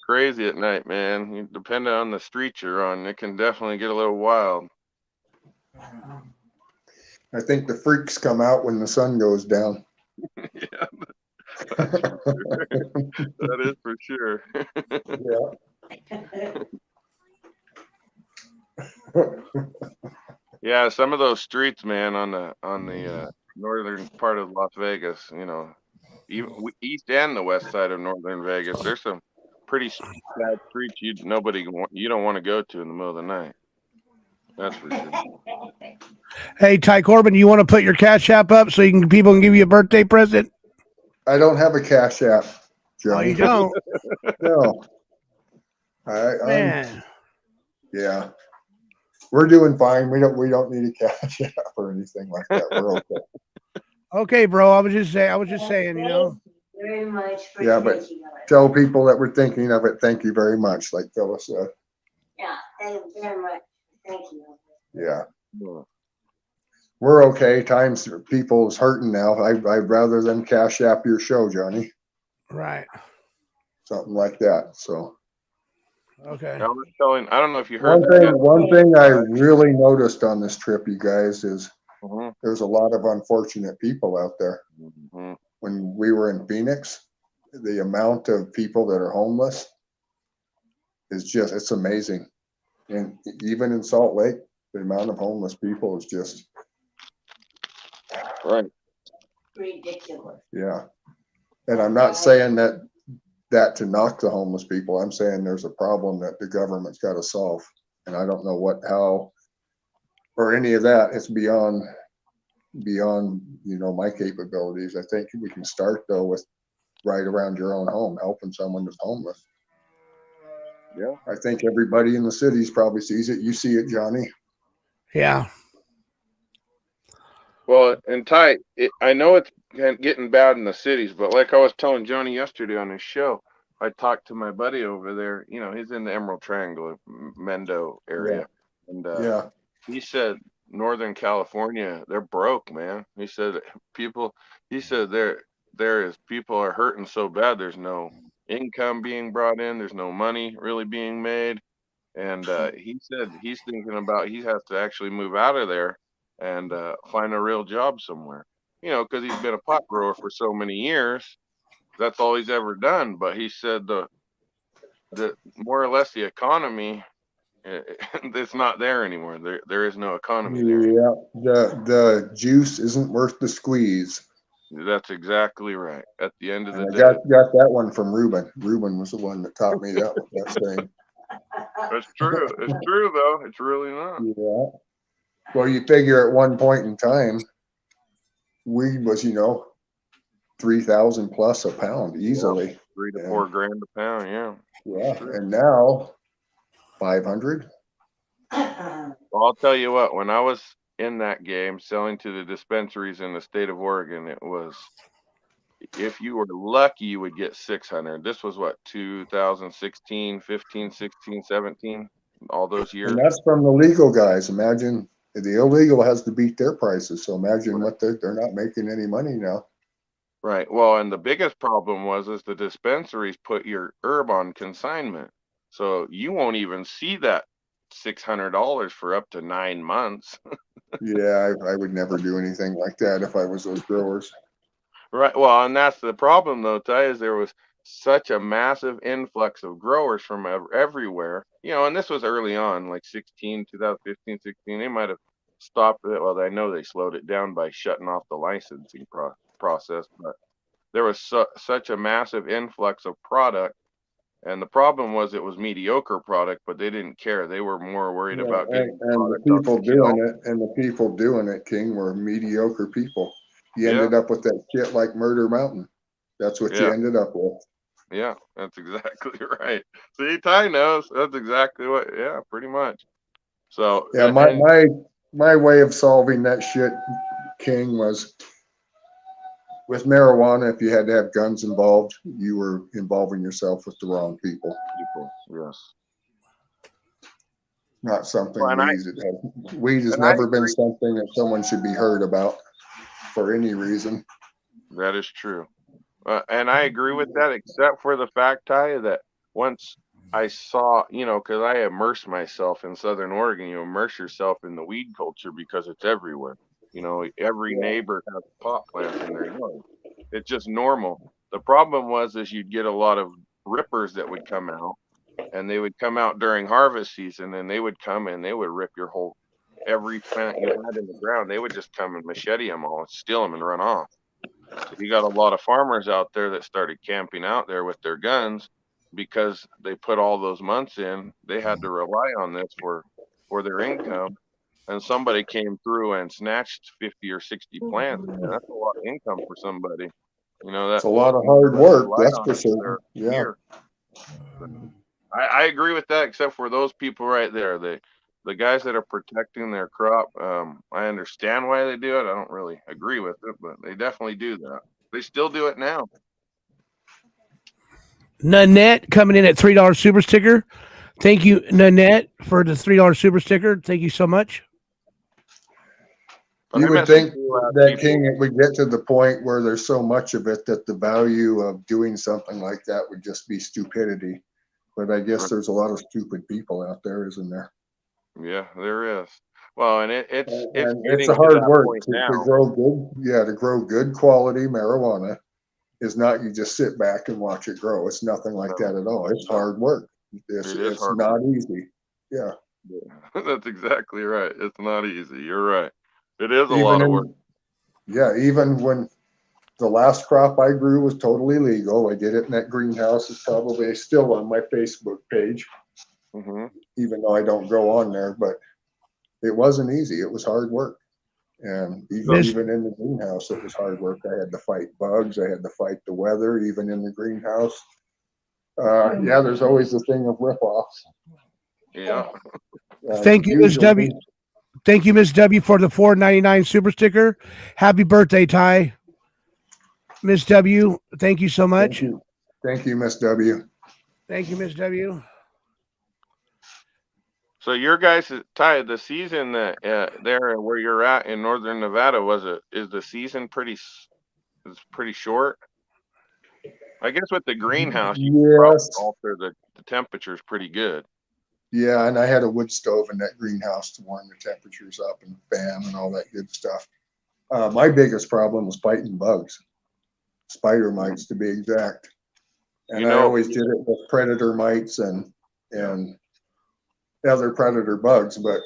crazy at night, man. Depending on the street you're on, it can definitely get a little wild. I think the freaks come out when the sun goes down. Yeah, that is for sure. Yeah. Yeah, some of those streets, man, on the northern part of Las Vegas, even east and the west side of northern Vegas, there's some pretty sad streets you don't want to go to in the middle of the night. That's for sure. Hey, Ty Corbin, you want to put your Cash App up so people can give you a birthday present? I don't have a Cash App, Johnny. Oh, you don't? No. Man. Yeah. We're doing fine. We don't need a Cash App or anything like that. We're okay. Okay, bro. I was just saying, Thank you very much for thinking of it. Tell people that we're thinking of it. Thank you very much, like Phyllis said. Yeah, thank you very much. Thank you. Yeah. We're okay. People is hurting now. I'd rather than Cash App your show, Johnny. Right. Something like that. So. Okay. I don't know if you heard. One thing I really noticed on this trip, you guys, is there's a lot of unfortunate people out there. Mm-hmm. When we were in Phoenix, the amount of people that are homeless is it's amazing. And even in Salt Lake, the amount of homeless people is just ridiculous. Yeah. And I'm not saying that to knock the homeless people. I'm saying there's a problem that the government's got to solve. And I don't know how, or any of that. It's beyond, my capabilities. I think we can start though with right around your own home, helping someone that's homeless. Yeah. I think everybody in the cities probably sees it. You see it, Johnny. Yeah. Well, and Ty, I know it's getting bad in the cities, but like I was telling Johnny yesterday on his show, I talked to my buddy over there. He's in the Emerald Triangle, Mendo area, and he said Northern California, they're broke, man. He said people are hurting so bad. There's no income being brought in. There's no money really being made, and he said he's thinking about he has to actually move out of there and find a real job somewhere, because he's been a pot grower for so many years. That's all he's ever done. But he said the more or less the economy, it's not there anymore. There is no economy there. Yeah, the juice isn't worth the squeeze. That's exactly right. At the end of the day, I got that one from Ruben. Ruben was the one that taught me that saying. That's true. It's true though. It's really not. Yeah. Well, you figure at one point in time, weed was, $3,000 plus a pound easily. Yeah, $3 to $4 grand a pound. Yeah. Yeah. And now 500. Well, I'll tell you what, when I was in that game selling to the dispensaries in the state of Oregon, it was, if you were lucky, you would get 600. This was what, 2016, 15, 16, 17, all those years. And that's from the legal guys. Imagine the illegal has to beat their prices. So imagine what they're not making any money now. Right. Well, and the biggest problem is the dispensaries put your herb on consignment. So you won't even see that $600 for up to 9 months. Yeah, I would never do anything like that if I was those growers. Right. Well, and that's the problem, though, Ty, is there was such a massive influx of growers from everywhere. And this was early on, like 2015, 16. They might have stopped it. Well, I know they slowed it down by shutting off the licensing process, but there was such a massive influx of product And the problem was it was mediocre product, but they didn't care. They were more worried about getting and the product on people the doing it, King, were mediocre people. You Yeah, ended up with that shit like Murder Mountain. That's what you yeah, ended up with. yeah. That's exactly right. See, Ty knows. That's exactly what. Yeah, pretty much. So, Yeah, and my way of solving that shit, King, was with marijuana. If you had to have guns involved, you were involving yourself with the wrong people. people, yes. Not Well, something weed has I never been agree. something that someone should be heard about for any reason. That is true. And I agree with that, except for the fact, Ty, that once I saw, because I immersed myself in Southern Oregon, you immerse yourself in the weed culture because it's everywhere. Every neighbor has a pot plant in their yard. It's just normal. The problem is you'd get a lot of rippers that would come out, and they would come out during harvest season, and they would come and they would rip every plant you had in the ground. They would just come and machete them all, steal them, and run off. So you got a lot of farmers out there that started camping out there with their guns because they put all those months in. They had to rely on this for their income. And somebody came through and snatched 50 or 60 plants. Man, that's a lot of income for somebody. It's That a lot of hard somebody work, relied that's on for it for certain. their Yeah. year. I agree with that, except for those people right there. The guys that are protecting their crop, I understand why they do it. I don't really agree with it, but they definitely do that. They still do it now. Nanette coming in at $3 super sticker. Thank you, Nanette, for the $3 super sticker. Thank you so much. But You I would met some think cool that, people. King, it would get to the point where there's so much of it that the value of doing something like that would just be stupidity. But I guess there's a lot of stupid people out there, isn't there? Yeah, there is. Well, and it's And it's getting a to hard that work point to now. grow good. Yeah, to grow good quality marijuana is not you just sit back and watch it grow. It's nothing like that at all. It's hard work. It is It's hard not work. easy. Yeah. Yeah. That's exactly right. It's not easy. You're right. It is a Even lot of work. even when the last crop I grew was totally legal. I did it in that greenhouse. It's probably still on my Facebook page, Hmm. even though I don't go on there. But it wasn't easy. It was hard work. And Miss even in the greenhouse, it was hard work. I had to fight bugs. I had to fight the weather, even in the greenhouse. Yeah, there's always the thing of rip-offs. Yeah. Thank you, Miss W. Usually, Thank you, Miss W, for the $4.99 super sticker. Happy birthday, Ty. Miss W, thank you so much. thank you, Miss W. Thank you, Miss W. So your guys, Ty, the season that there where you're at in northern Nevada is the season is pretty short? I guess with the greenhouse, you could probably Yes. alter the temperatures pretty good. Yeah, and I had a wood stove in that greenhouse to warm the temperatures up and fan and all that good stuff. My biggest problem was fighting bugs, spider mites to be exact. And I always did it with predator mites and other predator bugs, but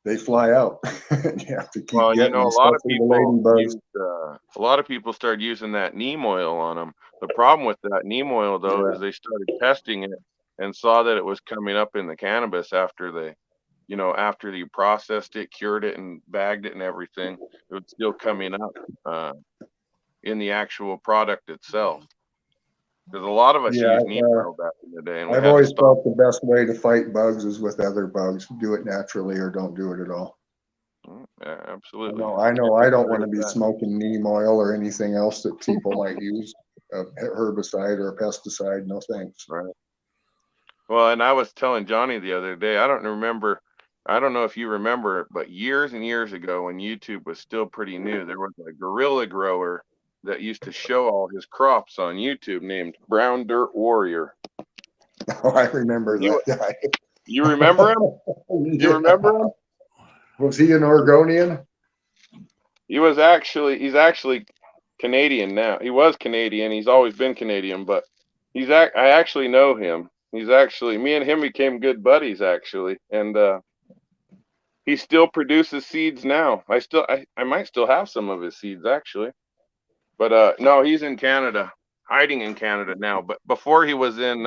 they fly out. You have to keep getting them, a lot of especially the people ladybugs. a lot of people started using that neem oil on them. The problem with that neem oil, though, is they started testing it and saw that it was coming up in the cannabis after you processed it, cured it, and bagged it and everything. It was still coming up in the actual product itself. Because a lot of us Yeah, used neem oil back in the day, and we I've had to always stop. felt the best way to fight bugs is with other bugs. Do it naturally or don't do it at all. Yeah, absolutely. I know I don't want to be smoking neem oil or anything else that people might use, a herbicide or a pesticide. No thanks. Right. Well, and I was telling Johnny the other day, I don't know if you remember, but years and years ago when YouTube was still pretty new, there was a guerrilla grower that used to show all his crops on YouTube named Brown Dirt Warrior. Oh, I remember that guy. You remember him? You remember him? Was he an Oregonian? He's actually Canadian now. He was Canadian. He's always been Canadian, but I actually know him. Me and him became good buddies actually. And he still produces seeds now. I might still have some of his seeds actually. But no, he's in Canada. hiding in Canada now. But before he was in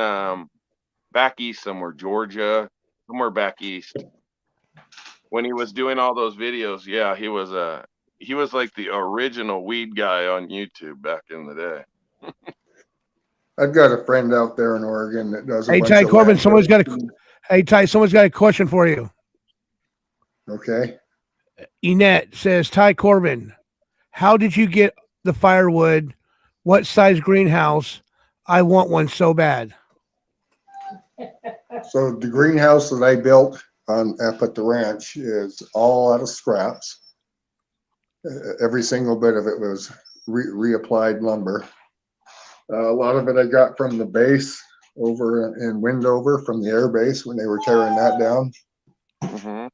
back east somewhere, Georgia, somewhere back east. When he was doing all those videos, yeah, he was like the original weed guy on YouTube back in the day. I've got a friend out there in Oregon that does a Hey, bunch Ty of Corbin, land someone's got a. search. Hey, Ty, someone's got a question for you. Okay. Enette says, Ty Corbin, how did you get the firewood? What size greenhouse? I want one so bad. So the greenhouse that I built up at the ranch is all out of scraps. Every single bit of it was reapplied lumber. A lot of it I got from the base over in Windover, from the air base when they were tearing that down. Mm-hmm.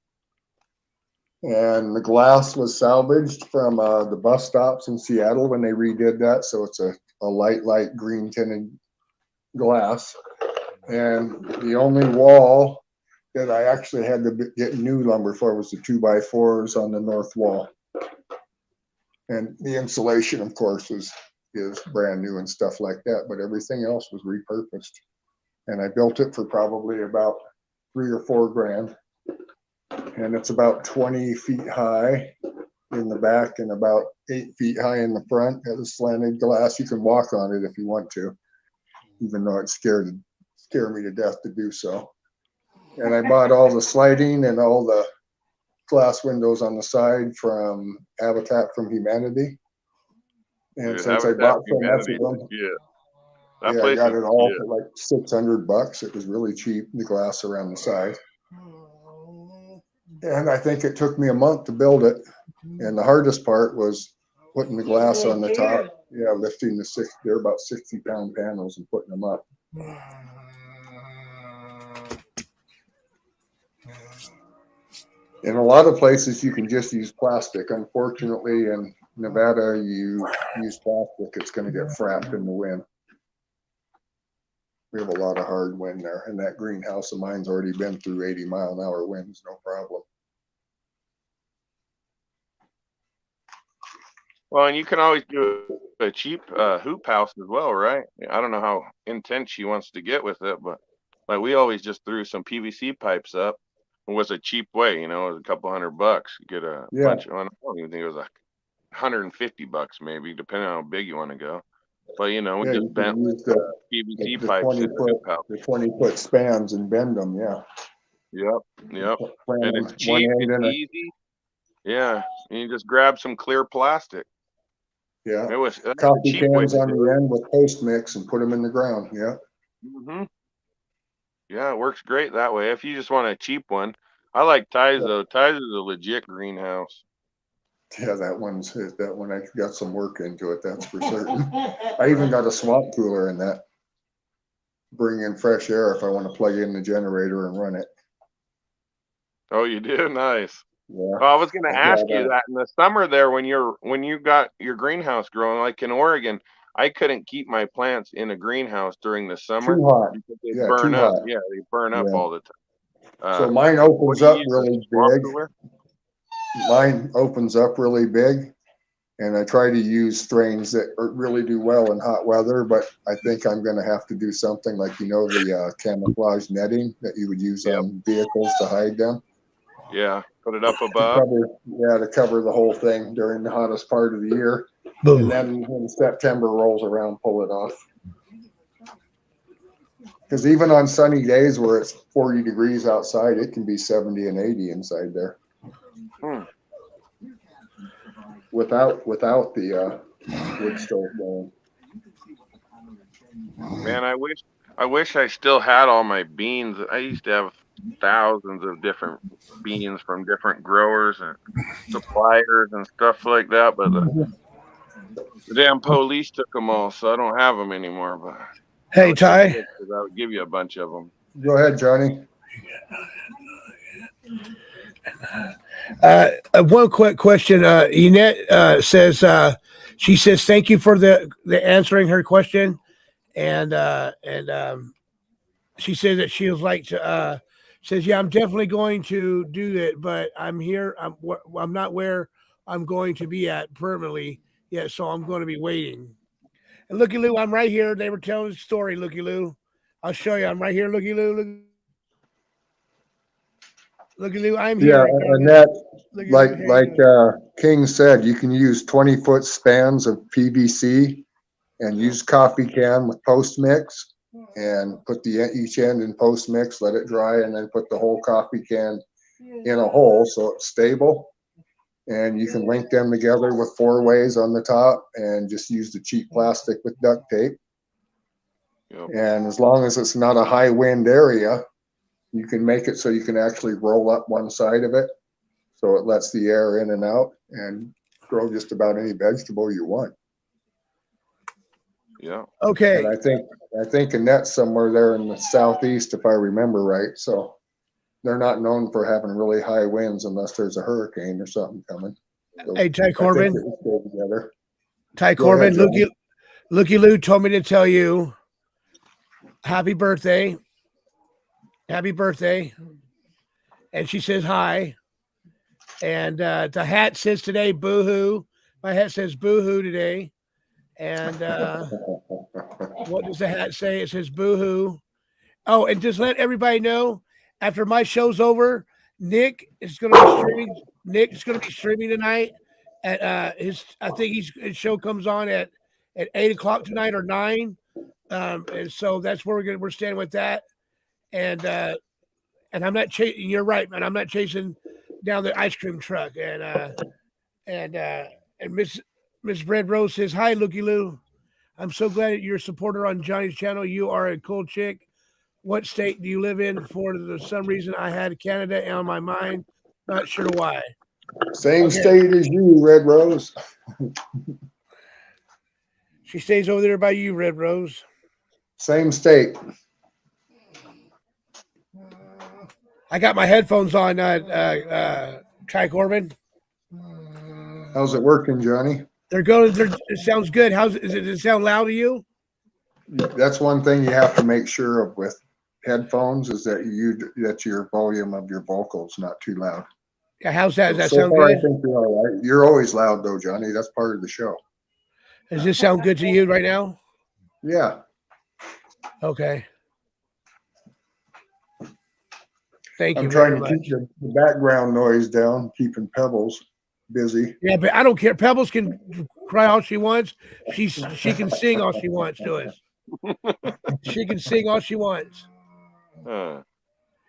And the glass was salvaged from the bus stops in Seattle when they redid that. So it's a light green tinted glass. And the only wall that I actually had to get new lumber for was the 2x4s on the north wall. And the insulation, of course, is brand new and stuff like that, but everything else was repurposed. And I built it for probably about $3 or $4 grand. And it's about 20 feet high in the back and about 8 feet high in the front. It has a slanted glass. You can walk on it if you want to, even though it scared me to death to do so. And I bought all the sliding and all the glass windows on the side from Habitat from Humanity. And Dude, since I Habitat bought for from them, Humanity, I got it all for like $600. It was really cheap, the glass around the side. And I think it took me a month to build it. And the hardest part was putting the glass on the top. Yeah, lifting they're about 60-pound panels and putting them up. In a lot of places, you can just use plastic. Unfortunately, in Nevada, you use plastic, it's going to get frapped in the wind. We have a lot of hard wind there, and that greenhouse of mine's already been through 80-mile-an-hour winds, no problem. Well, and you can always do a cheap hoop house as well, right? I don't know how intense she wants to get with it, but like we always just threw some PVC pipes up. It was a cheap way, it was a couple $100. You get a bunch of, I don't even think it was like $150 maybe, depending on how big you want to go. But we just bent the PVC pipes in the 20-foot spans and bend them. Yeah. Yep. And it's cheap. It's easy. Yeah. And you just grab some clear plastic. Yeah. It was coffee cans on the end with post mix and put them in the ground. Yeah. Mm-hmm. Yeah, it works great that way. If you just want a cheap one, I like Ty's though. Ty's is a legit greenhouse. Yeah, that one I got some work into it, that's for certain. I even got a swamp cooler in that. Bring in fresh air if I want to plug in the generator and run it. Oh, you do? Nice. Yeah. Well, I was going to ask you that in the summer there when you got your greenhouse growing, like in Oregon, I couldn't keep my plants in a greenhouse during the summer. Too hot. Because they burn up. Hot. Yeah, they burn up all the time. So mine opens up really big. Mine opens up really big, and I try to use strains that really do well in hot weather, but I think I'm going to have to do something like, the camouflage netting that you would use on vehicles to hide them. Yeah, put it up above. To cover the whole thing during the hottest part of the year. Boom. And then when September rolls around, pull it off. Because even on sunny days where it's 40 degrees outside, it can be 70 and 80 inside there. Without the wood stove going. Man, I wish I still had all my beans. I used to have thousands of different beans from different growers and suppliers and stuff like that, but the damn police took them all, so I don't have them anymore. But hey, Ty, I would give you a bunch of them. Go ahead, Johnny. One quick question. Enette says she says thank you for the answering her question, and she says that she would like to says yeah, I'm definitely going to do it, but I'm not where I'm going to be at permanently yet, so I'm going to be waiting. And Looky Lou, I'm right here. They were telling the story, Looky Lou. I'll show you. I'm right here, Looky Lou. Looky Lou, I'm Yeah, here. and that, Looky like Lou, King said, you can use 20-foot spans of PVC and use coffee can with post mix and put each end in post mix, let it dry, and then put the whole coffee can in a hole so it's stable. And you can link them together with 4 ways on the top and just use the cheap plastic with duct tape. Yep. And as long as it's not a high wind area, you can make it so you can actually roll up one side of it so it lets the air in and out and grow just about any vegetable you want. Yeah. Okay. And I think Annette's somewhere there in the southeast, if I remember right. So they're not known for having really high winds unless there's a hurricane or something coming. So Hey, Ty Corbin. Together. Ty Go Corbin, ahead, Looky Lou told me to tell you happy birthday. Happy birthday. And she says hi. And the hat says today, boo-hoo. My hat says boo-hoo today. And what does the hat say? It says boo-hoo. Oh, and just let everybody know, after my show's over, Nick is going to be streaming. Nick's going to be streaming tonight at I think his show comes on at 8:00 tonight or 9. And so that's where we're standing with that. And I'm not chasing. You're right, man. I'm not chasing down the ice cream truck. And Miss Red Rose says, hi, Looky Lou. I'm so glad that you're a supporter on Johnny's channel. You are a cool chick. What state do you live in? For some reason, I had Canada on my mind. Not sure why. Same state as you, Red Rose. She stays over there by you, Red Rose. Same state. I got my headphones on, Ty Corbin. How's it working, Johnny? They're going. It sounds good. Does it sound loud to you? That's one thing you have to make sure of with headphones is that your volume of your vocals not too loud. Yeah, how's that? Does that so sound far, good? I think you're all right. You're always loud though, Johnny. That's part of the show. Does this sound good to you right now? Yeah. Okay. Thank you. I'm trying to keep the background noise down, keeping Pebbles busy. Yeah, but I don't care. Pebbles can cry all she wants. She can sing all she wants to us. She can sing all she wants.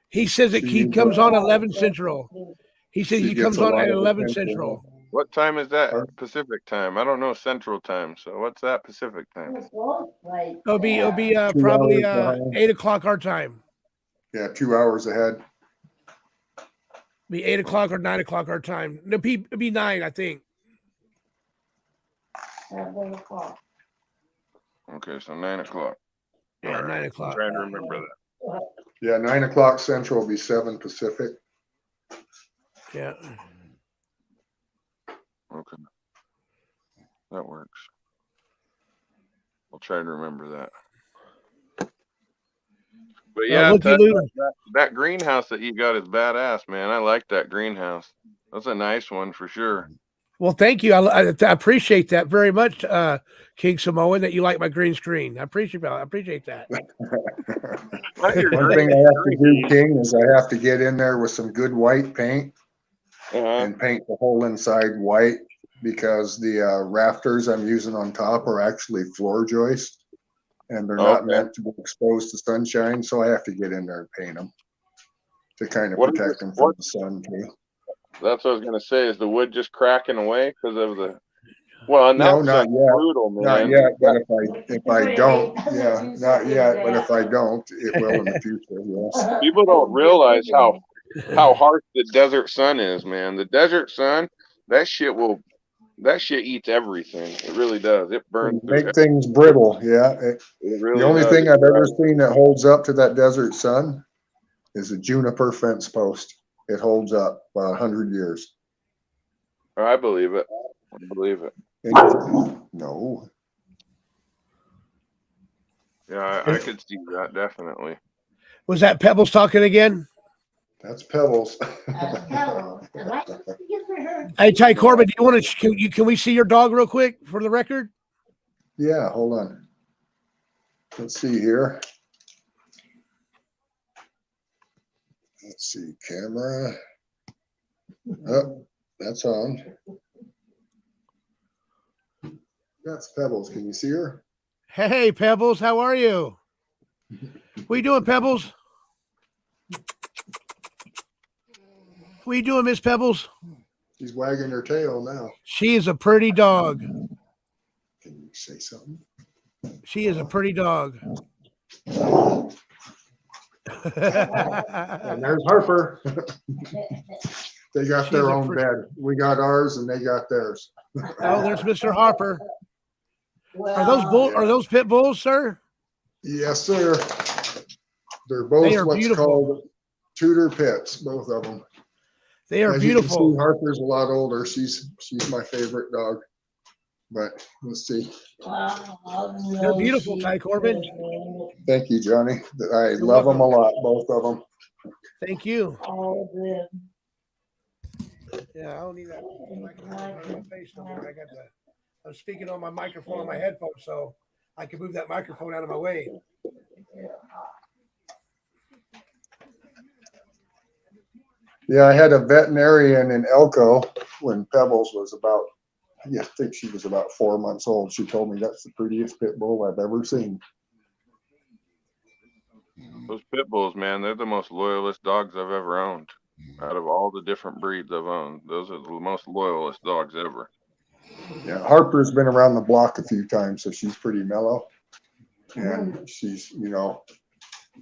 He says that he comes on 11 Central. He says he comes on at 11 Central. What time is that Pacific time? I don't know Central time. So what's that Pacific time? It'll be probably 8:00 our time. Yeah, 2 hours ahead. Be 8:00 or 9:00 our time. It'll be 9, I think. Okay, so 9:00. Yeah, 9:00. I'm trying to remember that. Yeah, 9:00 Central will be 7 Pacific. Yeah. Okay. That works. I'll try to remember that. But yeah, that greenhouse that you got is badass, man. I like that greenhouse. That's a nice one for sure. Well, thank you. I appreciate that very much, King Samoan, that you like my green screen. I appreciate that. One thing I have to do, King, is I have to get in there with some good white paint and paint the whole inside white because the rafters I'm using on top are actually floor joists. And they're not meant to be exposed to sunshine, so I have to get in there and paint them to kind of protect them from the sun too. That's what I was gonna say. Is the wood just cracking away because of the? Well, now no, not yet. Brutal, man. Not yet. But if I don't, yeah, not yet. But if I don't, it will in the future. Yes. People don't realize how harsh the desert sun is, man. The desert sun, that shit eats everything. It really does. It burns. Make things brittle. Yeah. It really the only does. thing I've ever seen that holds up to that desert sun is a juniper fence post. It holds up 100 years. I believe it. I believe it. No. Yeah, I could see that definitely. Was that Pebbles talking again? That's Pebbles. Hey, Ty Corbin, do you want to? Can we see your dog real quick for the record? Yeah, hold on. Let's see here. Let's see, camera. Oh, that's on. That's Pebbles. Can you see her? Hey, Pebbles, how are you? What you doing, Pebbles? What you doing, Miss Pebbles? She's wagging her tail now. She is a pretty dog. Can you say something? She is a pretty dog. And there's Harper. They got their own bed. We got ours and they got theirs. Oh, there's Mr. Harper. Are those pit bulls, sir? Yes, sir. They're both what's beautiful. called Tudor pits, both of them. They are As beautiful. You can see, Harper's a lot older. She's my favorite dog. But let's see. They're beautiful, Ty Corbin. Thank you, Johnny. I love them a lot, both of them. Thank you. Yeah, I don't need that microphone on my face no more. I'm speaking on my microphone on my headphones, so I can move that microphone out of my way. Yeah, I had a veterinarian in Elko when Pebbles was about, I think she was about 4 months old. She told me that's the prettiest pit bull I've ever seen. Those pit bulls, man, they're the most loyalist dogs I've ever owned. Out of all the different breeds I've owned, those are the most loyalist dogs ever. Yeah, Harper's been around the block a few times, so she's pretty mellow. And she's,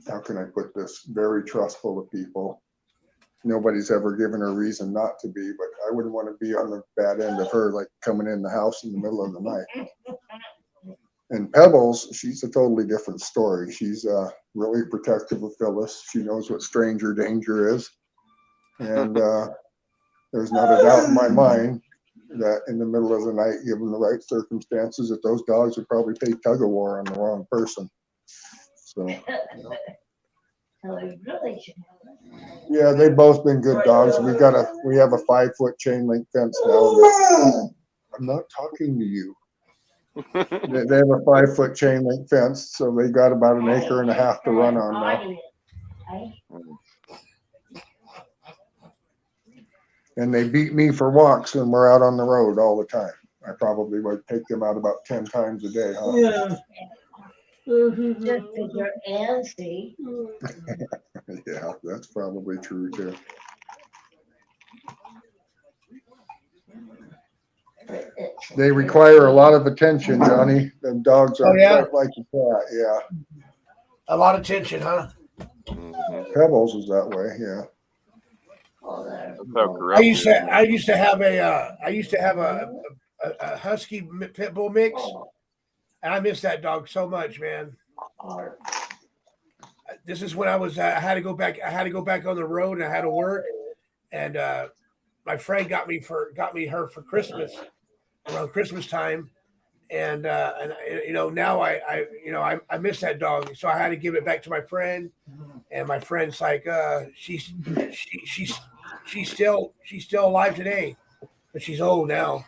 how can I put this? Very trustful of people. Nobody's ever given her reason not to be, but I wouldn't want to be on the bad end of her, like coming in the house in the middle of the night. And Pebbles, she's a totally different story. She's really protective of Phyllis. She knows what stranger danger is. And there's not a doubt in my mind that in the middle of the night, given the right circumstances, that those dogs would probably play tug of war on the wrong person. So, yeah, they've both been good dogs. We have a 5-foot chain link fence now. I'm not talking to you. They have a 5-foot chain link fence, so they got about 1.5 acres to run on now. And they beat me for walks when we're out on the road all the time. I probably would take them out about 10 times a day, huh? Yeah. Just because you're antsy. Yeah, that's probably true too. They require a lot of attention, Johnny. Them dogs are like a cat, yeah. A lot of attention, huh? Pebbles is that way, yeah. I used to have a husky pit bull mix, and I miss that dog so much, man. This is when I had to go back on the road, and I had to work, and my friend got me her for Christmas, around Christmas time, and now I miss that dog, so I had to give it back to my friend, and my friend's like she's still alive today, but she's old now.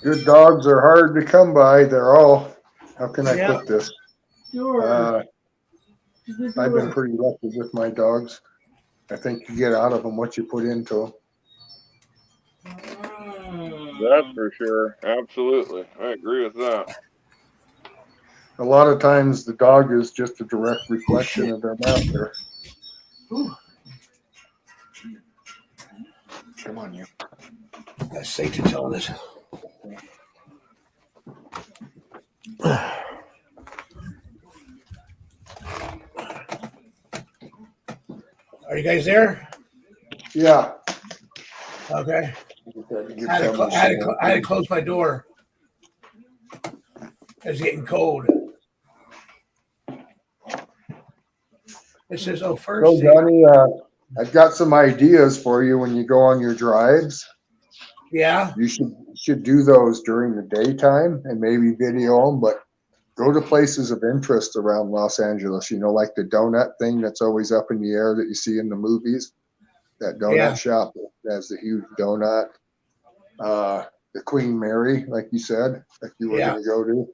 Good dogs are hard to come by. They're all, how can I put this? I've been pretty lucky with my dogs. I think you get out of them what you put into them. That's for sure. Absolutely. I agree with that. A lot of times the dog is just a direct reflection of their master. Come on, you. That's Satan's on this. Are you guys there? Yeah. Okay. I had to close my door. It's getting cold. It says, "Oh, first." So, Johnny, I've got some ideas for you when you go on your drives. Yeah. You should do those during the daytime and maybe video them, but go to places of interest around Los Angeles. Like the donut thing that's always up in the air that you see in the movies. That donut shop that has the huge donut. the Queen Mary, like you said, like you were Yeah. going to go to,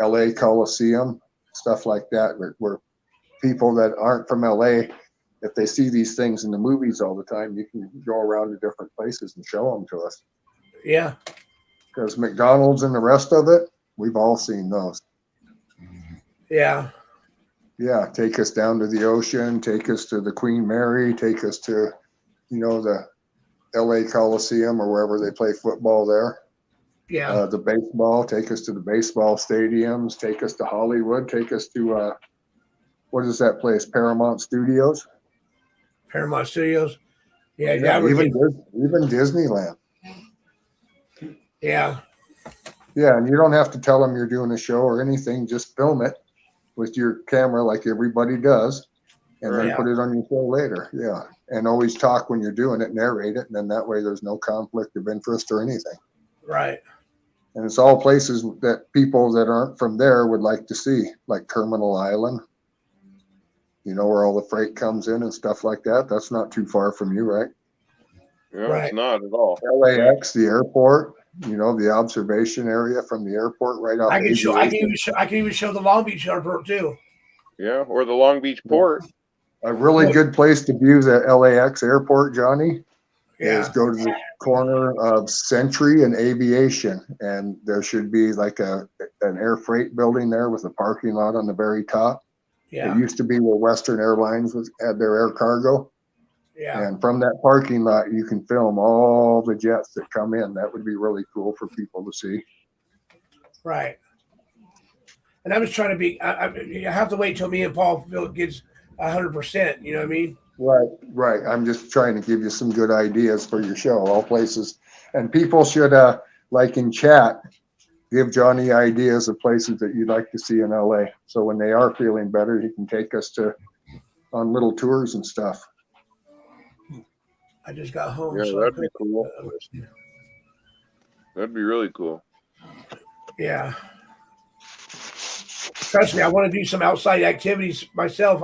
LA Coliseum, stuff like that, where people that aren't from LA, if they see these things in the movies all the time, you can go around to different places and show them to us. Yeah. Because McDonald's and the rest of it, we've all seen those. Yeah. Yeah, take us down to the ocean, take us to the Queen Mary, take us to, the LA Coliseum or wherever they play football there. Yeah. The baseball, take us to the baseball stadiums, take us to Hollywood, take us to, what is that place? Paramount Studios? Paramount Studios. Yeah. Even Disneyland. Yeah. Yeah, and you don't have to tell them you're doing a show or anything. Just film it with your camera like everybody does, and then put it on your show later. Yeah, and always talk when you're doing it, narrate it, and then that way there's no conflict of interest or anything. Right. And it's all places that people that aren't from there would like to see, like Terminal Island, where all the freight comes in and stuff like that. That's not too far from you, right? Yeah, Right. It's not at all. LAX, the airport, the observation area from the airport right off. I can even show the Long Beach airport too. Yeah, or the Long Beach port. A really good place to view the LAX airport, Johnny, is Yeah. go to the corner of Century and Aviation, and there should be like an air freight building there with a parking lot on the very top. Yeah. It used to be where Western Airlines had their air cargo. Yeah. And from that parking lot, you can film all the jets that come in. That would be really cool for people to see. Right. And I was trying to be. I have to wait till me and Paul gets 100%. You know what I mean? Right. I'm just trying to give you some good ideas for your show, all places. And people should, like in chat, give Johnny ideas of places that you'd like to see in LA. So when they are feeling better, he can take us on little tours and stuff. I just got home. Yeah, so that'd be cool. That'd be really cool. Yeah. Trust me, I want to do some outside activities myself.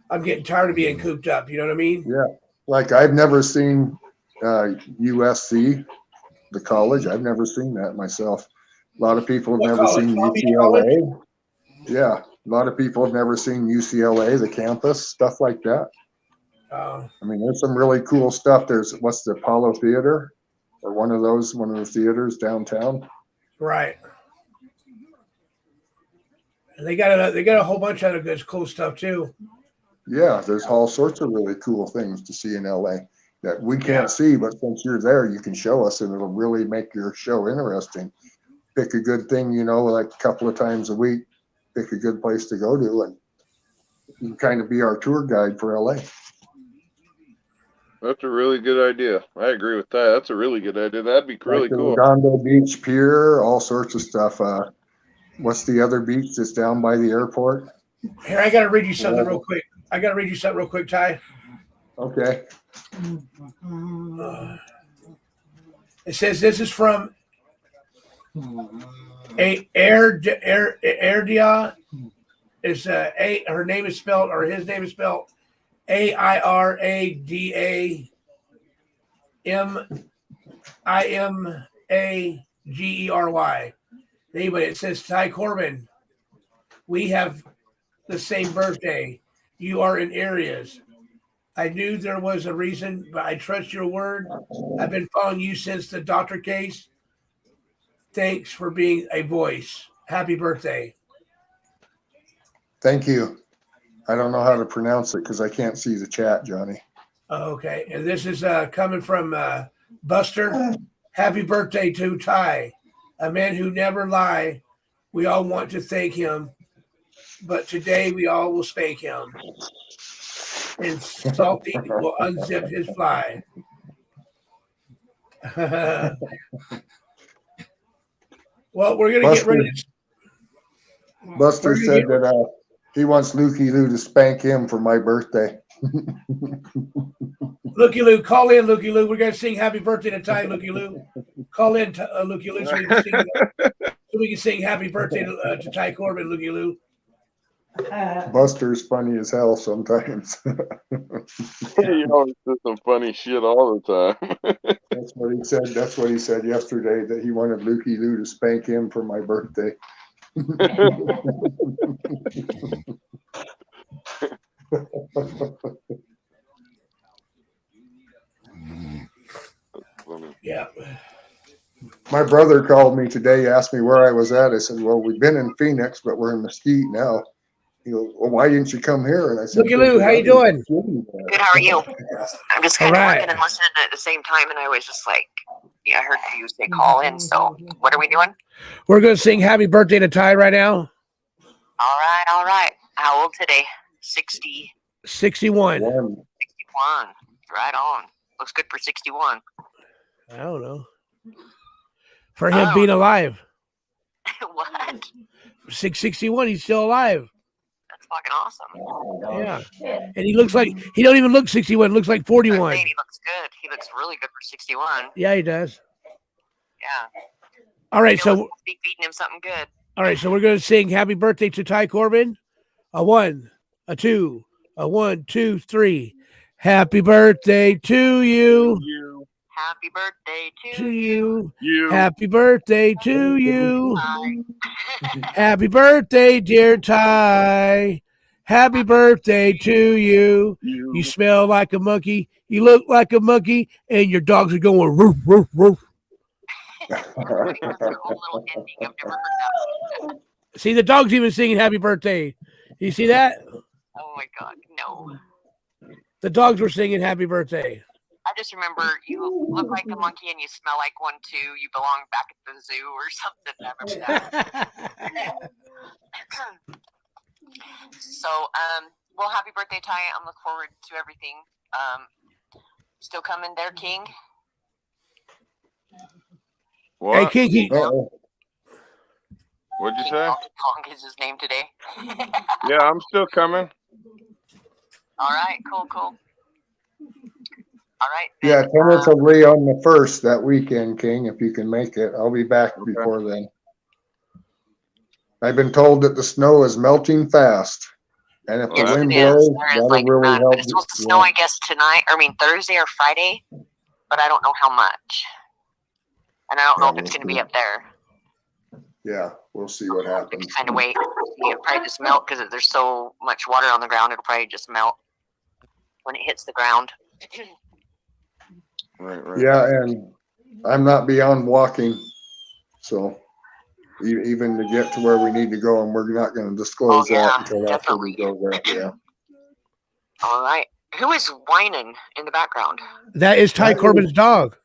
I'm getting tired of being cooped up. You know what I mean? Yeah. Like I've never seen USC, the college. I've never seen that myself. A lot of people have never seen UCLA. Yeah. A lot of people have never seen UCLA, the campus, stuff like that. I mean, there's some really cool stuff. There's what's the Apollo Theater, or one of the theaters downtown. Right. And they got a whole bunch of other good cool stuff too. Yeah, there's all sorts of really cool things to see in LA that we can't see, but since you're there, you can show us, and it'll really make your show interesting. Pick a good thing, like a couple of times a week. Pick a good place to go to, and you can kind of be our tour guide for LA. That's a really good idea. I agree with that. That's a really good idea. That'd be really cool. Redondo Beach Pier, all sorts of stuff. What's the other beach that's down by the airport? Here, I got to read you something real quick. Ty. Okay. It says this is from Airdia. It's her name is spelled, or his name is spelled AIRADAMIMAGERY. Anyway, it says, Ty Corbin, we have the same birthday. You are in areas. I knew there was a reason, but I trust your word. I've been following you since the doctor case. Thanks for being a voice. Happy birthday. Thank you. I don't know how to pronounce it because I can't see the chat, Johnny. Okay. And this is coming from Buster. Happy birthday to Ty, a man who never lie. We all want to thank him, but today we all will spank him. And Salty will unzip his fly. Well, we're going to get ready. Buster said that he wants Lukey Lou to spank him for my birthday. Lukey Lou, call in, Lukey Lou. We're going to sing happy birthday to Ty, Lukey Lou. Call in, Lukey Lou, so we can sing happy birthday to Ty Corbin, Lukey Lou. Buster's funny as hell sometimes. He always says some funny shit all the time. That's what he said. That's what he said yesterday, that he wanted Lukey Lou to spank him for my birthday. Yeah. My brother called me today, asked me where I was at. I said, well, we've been in Phoenix, but we're in Mesquite now. He goes, well, why didn't you come here? And I said, Looky Lou, how you doing? Good, how are you? I'm just kind of Alright. working and listening at the same time, and I was just like, yeah, I heard you say call in, so what are we doing? We're going to sing happy birthday to Ty right now. All right. How old today? 60. 61. 61. Right on. Looks good for 61. I don't know. For him being alive. What? 661, he's still alive. That's fucking awesome. Yeah. And he looks like, he don't even look 61, looks like 41. He looks good. He looks really good for 61. Yeah, he does. Yeah. All right, so be feeding him something good. all right, so we're going to sing happy birthday to Ty Corbin. A 1, a 2, a 1, 2, 3. Happy birthday to you. Happy birthday To you. You. Happy birthday to you. Happy birthday, dear Ty. Happy birthday to you. You smell like a monkey. You look like a monkey, and your dogs are going roof, roof, roof. See, the dog's even singing happy birthday. You see that? Oh my God, no. The dogs were singing happy birthday. I just remember you look like a monkey and you smell like one too. You belong back at the zoo or something. I remember that. So, well, happy birthday, Ty. I'm looking forward to everything. Still coming there, King? What? Hey, Kiki. What'd you King say? Kong is his name today. Yeah, I'm still coming. All right, cool. All right. Yeah, tentatively on the 1st that weekend, King, if you can make it. I'll be back before then. I've been told that the snow is melting fast. And if the wind blows, that'll really help. It's supposed to snow, I guess, Thursday or Friday, but I don't know how much. And I don't know if it's going to be up there. Yeah, we'll see what happens. Kind of wait. It'll probably just melt because there's so much water on the ground. It'll probably just melt when it hits the ground. Right. Yeah, and I'm not beyond walking, so even to get to where we need to go, and we're not going to disclose that until after we go there. Yeah. All right. Who is whining in the background? That is Ty Corbin's dog.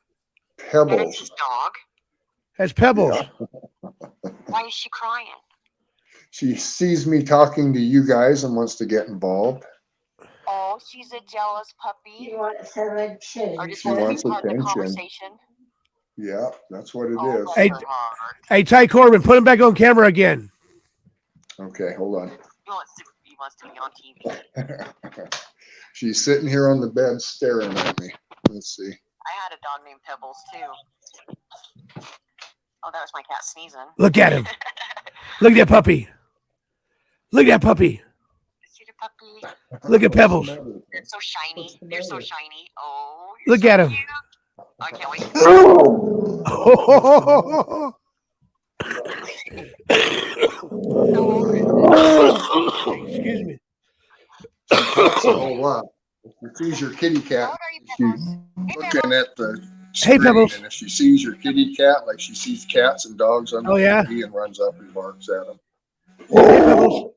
Pebbles. That's his dog. That's Pebbles. Yeah. Why is she crying? She sees me talking to you guys and wants to get involved. Oh, she's a jealous puppy. You want some attention. Or just She wants to be wants part of the attention. conversation. Yeah, that's what it is. Hey, hey, Ty Corbin, put him back on camera again. Okay, hold on. He wants to be on TV. She's sitting here on the bed staring at me. Let's see. I had a dog named Pebbles too. Oh, that was my cat sneezing. Look at him. Look at that puppy. Look at that puppy. See the puppy? Look at Pebbles. They're so shiny. They're so shiny. Oh, look so at him. Cute. I can't wait. Excuse me. Oh, wow. If she sees your kitty cat, she's looking at the screen, Pebbles. and if she sees your kitty cat, like she sees cats and dogs on the TV and runs up and barks at them. Hey, Pebbles.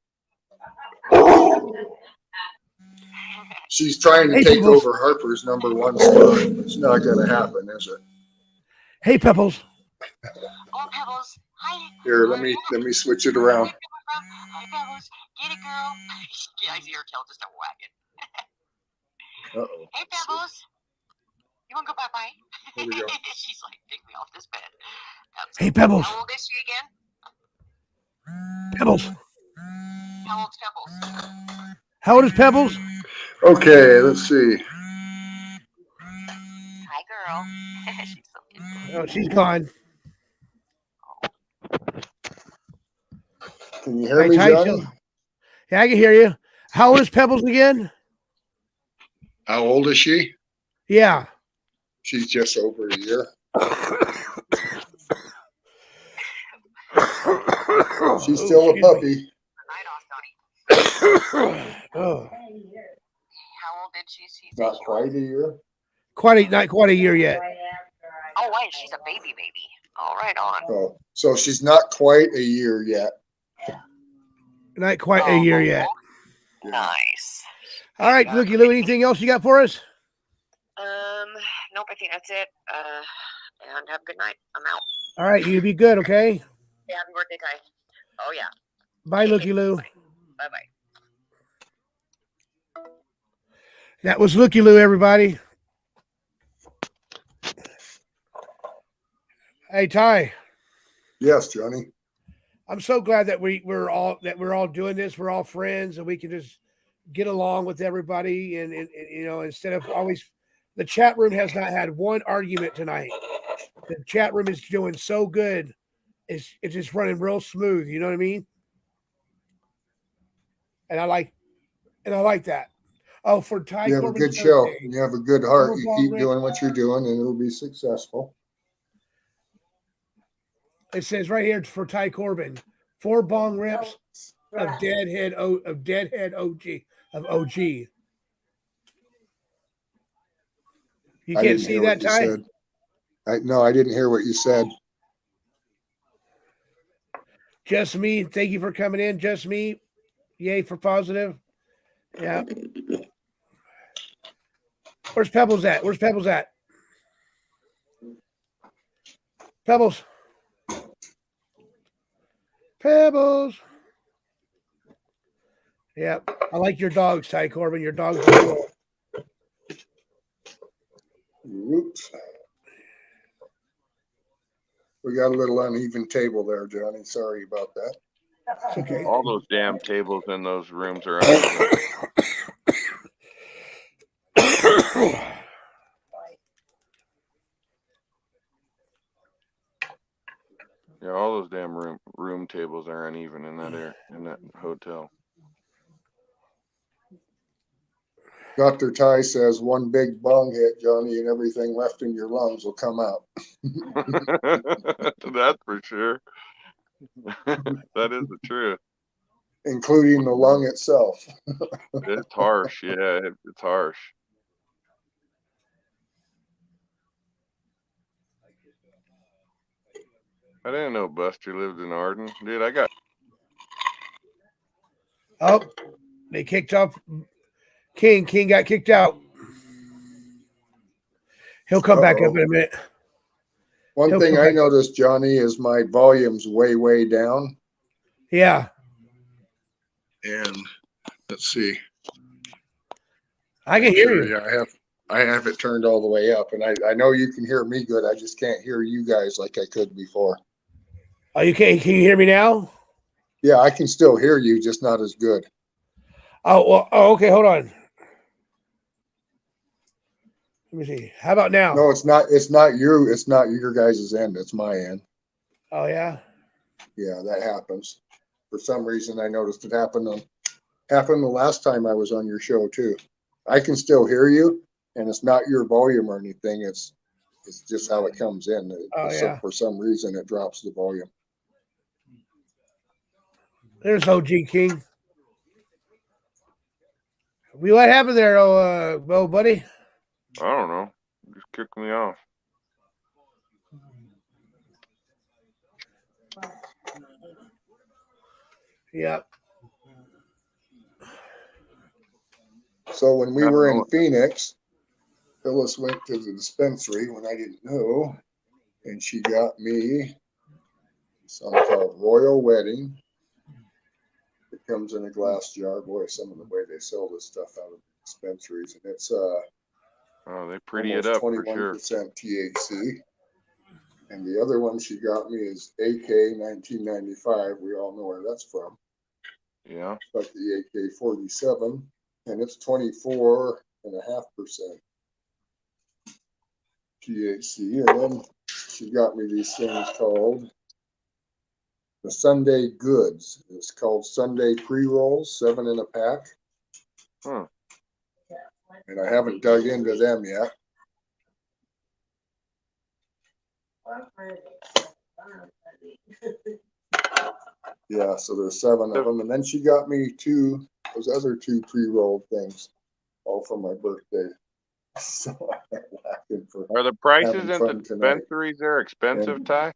She's trying to take over Harper's #1 spot. It's not going to happen, is it? Hey, Pebbles. Oh, Pebbles. Hi. Here, let me switch it around. Hi, Pebbles. Get it, girl. Yeah, I see her tail just a wagging. Uh-oh. Hey, Pebbles. You want to go bye-bye? There we go. She's like, take me off this bed. Hey, Pebbles. How old is she again? Pebbles. How old's Pebbles? How old is Pebbles? Okay, let's see. Hi, girl. She's so cute. Oh, she's gone. Can you hear me, Johnny? Yeah, I can hear you. How old is Pebbles again? How old is she? Yeah. She's just over a year. She's still a puppy. Night off, Johnny. Oh, How old did she say Not she quite was? a year. not quite a year yet. Oh, wait, she's a baby. All right, on. Oh, so she's not quite a year yet. Not quite a year yet. Nice. All right, Looky Lou, anything else you got for us? Nope, I think that's it. And have a good night. I'm out. All right, you be good, okay? Yeah, happy birthday, Ty. Oh, yeah. Bye, Looky Lou. Bye-bye. That was Looky Lou, everybody. Hey, Ty. Yes, Johnny. I'm so glad that we're all doing this. We're all friends, and we can just get along with everybody. And you know, instead of always, the chat room has not had one argument tonight. The chat room is doing so good. It's just running real smooth. You know what I mean? And I like that. Oh, for Ty You have a Corbin's good show. birthday. And you have a good heart. You Football keep Rick. doing what you're doing, and it'll be successful. It says right here for Ty Corbin, 4 bong rips of Deadhead OG of OG. You I can't didn't see hear that, what you Ty? said. No, I didn't hear what you said. Just me. Thank you for coming in. Just me. Yay for positive. Yeah. Where's Pebbles at? Pebbles. Yeah. I like your dogs, Ty Corbin. Your dogs are cool. Oops. We got a little uneven table there, Johnny. Sorry about that. It's okay. All those damn tables in those rooms are uneven. Yeah, all those damn room tables are uneven in that hotel. Dr. Ty says one big bong hit, Johnny, and everything left in your lungs will come out. That's for sure. That is the truth. Including the lung itself. It's harsh. Yeah, it's harsh. I didn't know Buster lived in Arden. Dude, I got... Oh, they kicked off King. King got kicked out. He'll come back up in a minute. One thing I noticed, Johnny, is my volume's way down. Yeah. And let's see. I can hear you. Yeah, I have it turned all the way up, and I know you can hear me good. I just can't hear you guys like I could before. Oh, you can't? Can you hear me now? Yeah, I can still hear you, just not as good. Oh, well, okay. Hold on. Let me see. How about now? No, it's not you. It's not your guys' end. It's my end. Oh, yeah? Yeah, that happens. For some reason, I noticed it happened the last time I was on your show, too. I can still hear you, and it's not your volume or anything. It's just how it comes in. For some reason, it drops the volume. There's OG King. What happened there, buddy? I don't know. Just kicked me off. Yep. So when we were in Phoenix, Phyllis went to the dispensary when I didn't know, and she got me something called Royal Wedding. It comes in a glass jar. Boy, some of the way they sell this stuff out of dispensaries, and it's they pretty it up for sure. 21% THC. And the other one she got me is AK 1995. We all know where that's from. Yeah. But the AK 47, and it's 24.5% THC. And then she got me these things called the Sunday Goods. It's called Sunday Pre-Rolls, 7 in a pack. And I haven't dug into them yet. Yeah, so there's 7 of them. And then she got me those other 2 pre-rolled things, all for my birthday. So I'm laughing for Are the prices having at fun the tonight. dispensaries there expensive, And Ty?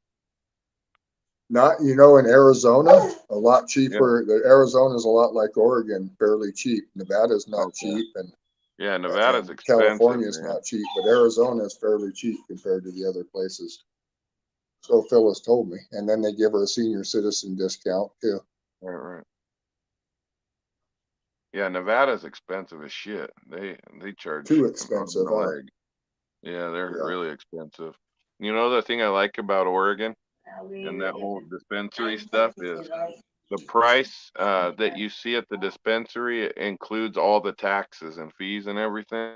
not, in Arizona, a lot cheaper. The Arizona's a lot like Oregon, fairly cheap. Nevada's not cheap, and yeah, Nevada's and expensive. California's Man. not cheap, but Arizona is fairly cheap compared to the other places. So Phyllis told me, and then they give her a senior citizen discount too. Right. Yeah, Nevada's expensive as shit. They charge Too expensive, huh? leg. Yeah, they're really expensive. You know, the thing I like about Oregon and that whole dispensary stuff is the price that you see at the dispensary includes all the taxes and fees and everything.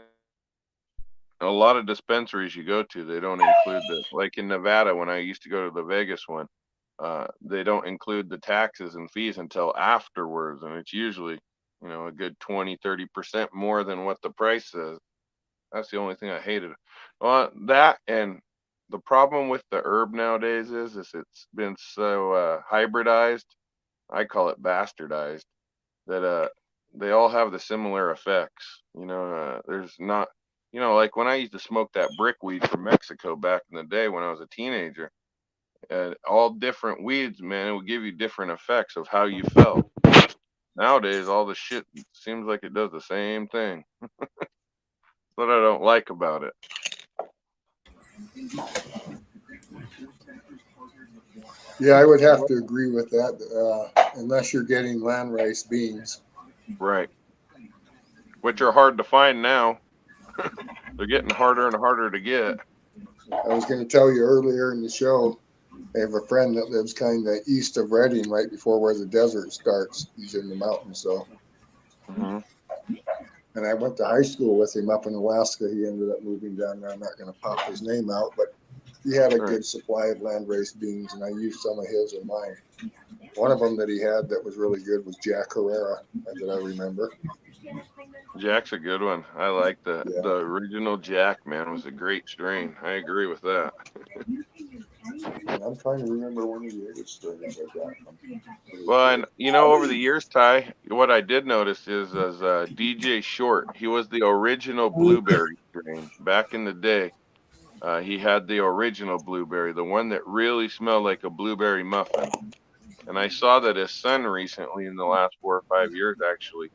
A lot of dispensaries you go to, they don't include the, like in Nevada, when I used to go to the Vegas one, they don't include the taxes and fees until afterwards. And it's usually, a good 20-30% more than what the price says. That's the only thing I hated. Well, that, and the problem with the herb nowadays is it's been so hybridized. I call it bastardized, that they all have the similar effects. There's not, like when I used to smoke that brick weed from Mexico back in the day when I was a teenager, all different weeds, man, it would give you different effects of how you felt. Nowadays, all the shit seems like it does the same thing. That's what I don't like about it. Yeah, I would have to agree with that, unless you're getting landrace beans. Right. Which are hard to find now. They're getting harder and harder to get. I was going to tell you earlier in the show, I have a friend that lives kind of east of Redding, right before where the desert starts. He's in the mountains, so. Mm-hmm. And I went to high school with him up in Alaska. He ended up moving down there. I'm not going to pop his name out, but he had a good supply of landrace beans, and I used some of his in mine. One of them that he had that was really good was Jack Herrera, that I remember. Jack's a good one. I like the original Jack, man, was a great strain. I agree with that. And I'm trying to remember one of the other strains I got. Well, and over the years, Ty, what I did notice is DJ Short, he was the original blueberry strain back in the day. He had the original blueberry, the one that really smelled like a blueberry muffin. And I saw that his son recently, in the last 4 or 5 years, actually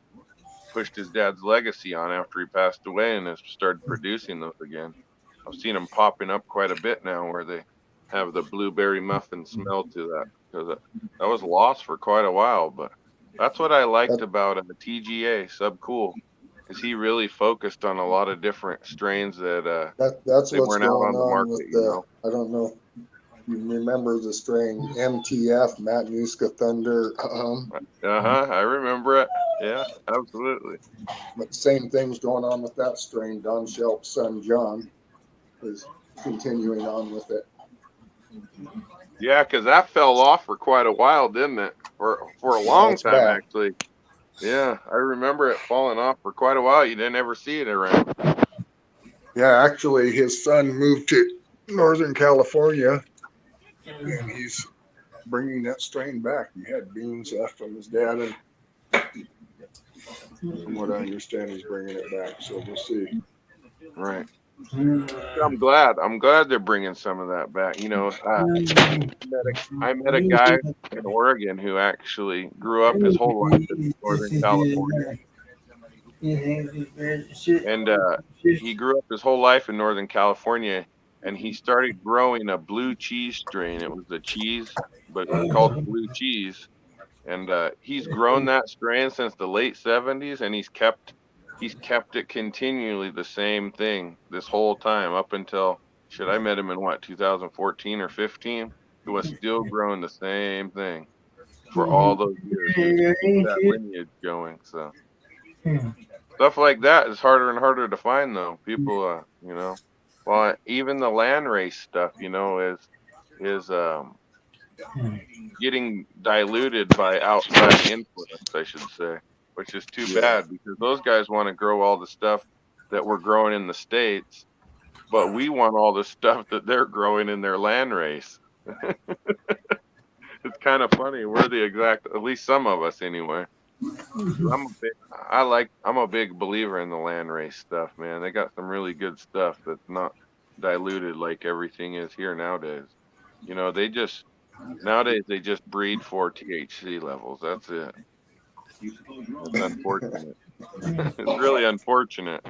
pushed his dad's legacy on after he passed away and has started producing those again. I've seen them popping up quite a bit now, where they have the blueberry muffin smell to that, because that was lost for quite a while. But that's what I liked about the TGA Subcool, is he really focused on a lot of different strains that that's they what's weren't going out on the on market. with I don't know. You remember the strain MTF, Matanuska Thunder? I remember it. Yeah, absolutely. But the same thing's going on with that strain. Don Shelp's son John is continuing on with it. Yeah, because that fell off for quite a while, didn't it? For a long time, actually. Yeah, I remember it falling off for quite a while. You didn't ever see it around. Yeah, actually, his son moved to Northern California, and he's bringing that strain back. He had beans left from his dad, and from what I understand, he's bringing it back. So we'll see. Right. I'm glad they're bringing some of that back. I met a guy in Oregon who actually grew up his whole life in Northern California. And he grew up his whole life in Northern California, and he started growing a blue cheese strain. It was the cheese, but it was called blue cheese. And he's grown that strain since the late 70s, and he's kept it continually the same thing this whole time up until I met him in 2014 or 15. He was still growing the same thing for all those years. He was keeping that lineage going. So stuff like that is harder and harder to find, though. People, well, even the land race stuff, is getting diluted by outside influence, I should say, which is too bad because those guys want to grow all the stuff that we're growing in the States, but we want all the stuff that they're growing in their land race. It's kind of funny. We're the exact, at least some of us anyway. I'm a big believer in the land race stuff, man. They got some really good stuff that's not diluted like everything is here nowadays. You know, nowadays they just breed for THC levels. That's it. It's unfortunate. It's really unfortunate.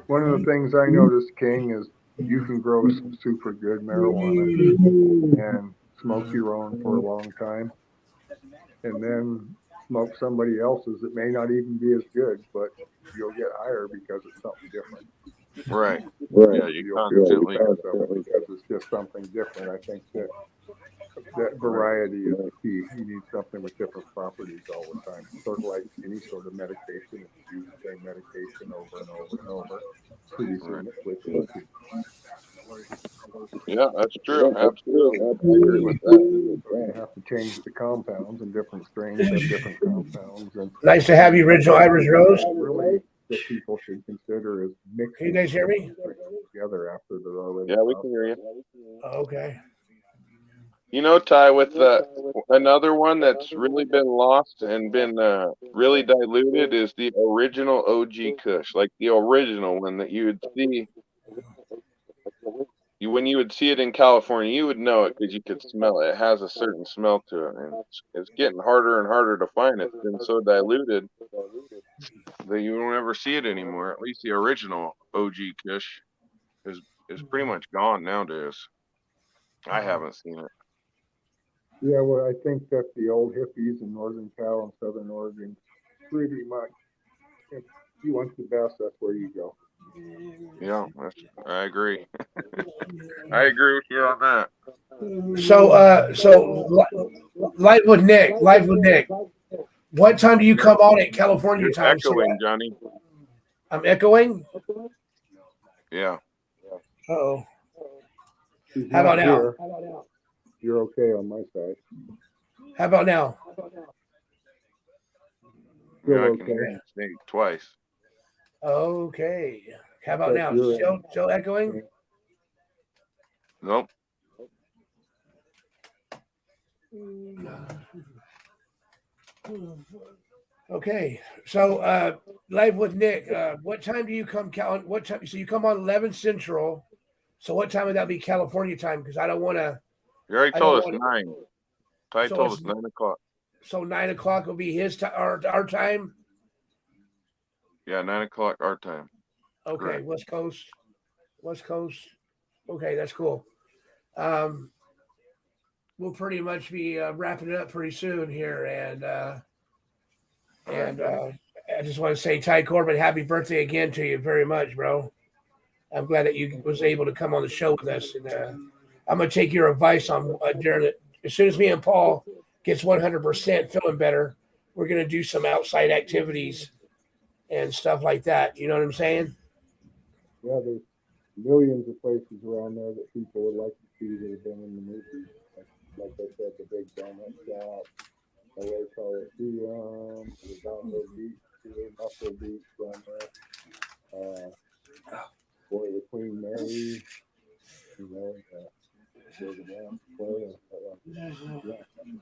One of the things I noticed, King, is you can grow some super good marijuana and smoke your own for a long time, and then smoke somebody else's that may not even be as good, but you'll get higher because it's something different. Right. Yeah, you constantly because it's just something different. I think that variety is the key. You need something with different properties all the time. Sort of like any sort of medication. If you use the same medication over and over and over, pretty soon it switches. Yeah, that's true. Absolutely. I agree with that. So you have to change the compounds, and different strains have different compounds. And Nice to have you, Original Irish Rose. really, that people should consider is mixing. Can you guys hear me? Together after they're already. Yeah, we can hear you. Okay. You know, Ty, with another one that's really been lost and been really diluted is the original OG Kush, like the original one that you would see. When you would see it in California, you would know it because you could smell it. It has a certain smell to it, and it's getting harder and harder to find. It's been so diluted that you don't ever see it anymore. At least the original OG Kush is pretty much gone nowadays. I haven't seen it. Yeah, well, I think that the old hippies in Northern Cal and Southern Oregon, pretty much, if you want the best, that's where you go. Yeah, I agree. I agree with you on that. So live with Nick. What time do you come on at California You're time? echoing, Johnny. I'm echoing? Yeah. Uh-oh. How about now? You're okay on my side. How about now? Yeah, I can hear you say twice. Okay. How about now? Still echoing? Nope. Okay. So live with Nick. What time do you come? What time? So you come on 11 Central. So what time would that be California time? Because I don't want to. You already told us 9. Ty told us 9 o'clock. So 9 o'clock will be his time, our time. Yeah, 9 o'clock our time. Okay, correct. West Coast. Okay, that's cool. We'll pretty much be wrapping it up pretty soon here, and I just want to say, Ty Corbin, happy birthday again to you very much, bro. I'm glad that you was able to come on the show with us, and I'm gonna take your advice on during it. As soon as me and Paul gets 100% feeling better, we're gonna do some outside activities and stuff like that. You know what I'm saying? Yeah, there's millions of places around there that people would like to see that have been in the movies. Like I said, the Big Donut Shop, LA Coliseum, the Downhill Beach, the Muscle Beach down there. The Queen Mary,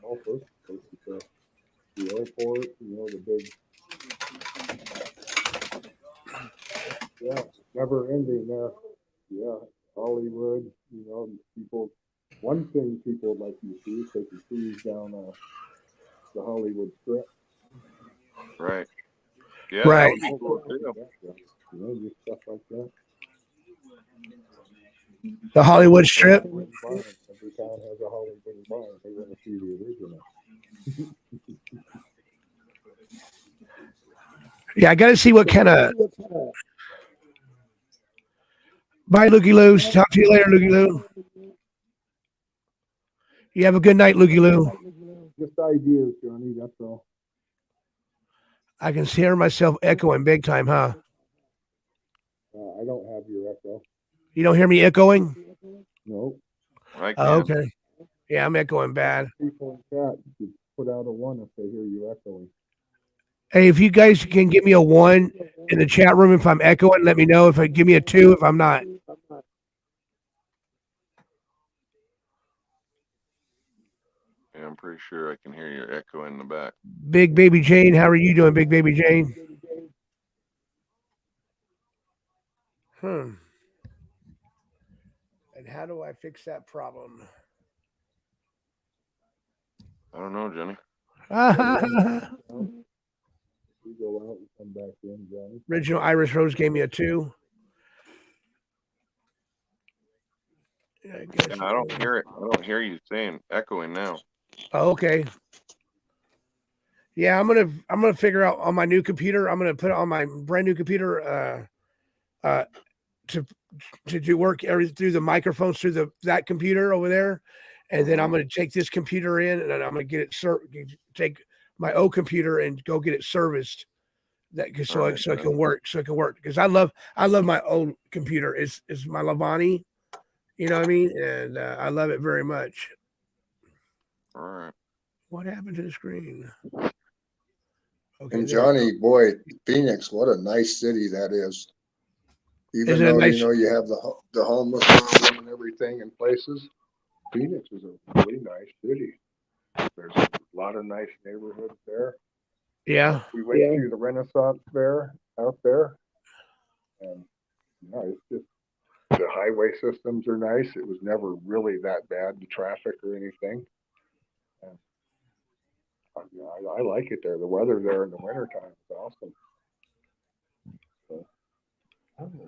all sorts of places. The airport, the big, never ending there. Yeah, Hollywood, people. One thing people would like you to see is take a cruise down the Hollywood Strip. Right. Yeah, right. That would be cool too. Just stuff like that. The Hollywood Strip. Every town has a Hollywood bar. They want to see the original. Yeah, I got to see what kind of. Bye, Lukey Lou. Talk to you later, Lukey Lou. You have a good night, Lukey Lou. Just ideas, Johnny. That's all. I can hear myself echoing big time, huh? I don't have your echo. You don't hear me echoing? No. I can. Oh, okay. Yeah, I'm echoing bad. People in chat, you put out a 1 if they hear you echoing. Hey, if you guys can give me a 1 in the chat room if I'm echoing, let me know. If I give me a 2 if I'm not. Yeah, I'm pretty sure I can hear your echo in the back. Big Baby Jane, how are you doing, Big Baby Jane? And how do I fix that problem? I don't know, Johnny. You go out and come back in, Johnny. Original Irish Rose gave me a 2. I guess. Yeah, I don't hear it. I don't hear you saying echoing now. Oh, okay. Yeah, I'm gonna figure out on my new computer. I'm gonna put it on my brand new computer to do work through the microphones through that computer over there, and then I'm gonna take this computer in and I'm gonna get it take my old computer and go get it serviced. So it can work. So it can work because I love my old computer. It's my Lavani, you know what I mean, and I love it very much. All right. What happened to the screen? Okay, and Johnny, boy, Phoenix, what a nice city that is. Even though nice? You know you have the homeless problem and everything in places, Phoenix is a really nice city. There's a lot of nice neighborhoods there. Yeah, we went to the Renaissance Fair out there, and it's just the highway systems are nice. It was never really that bad, the traffic or anything. And I like it there. The weather there in the wintertime is awesome. So,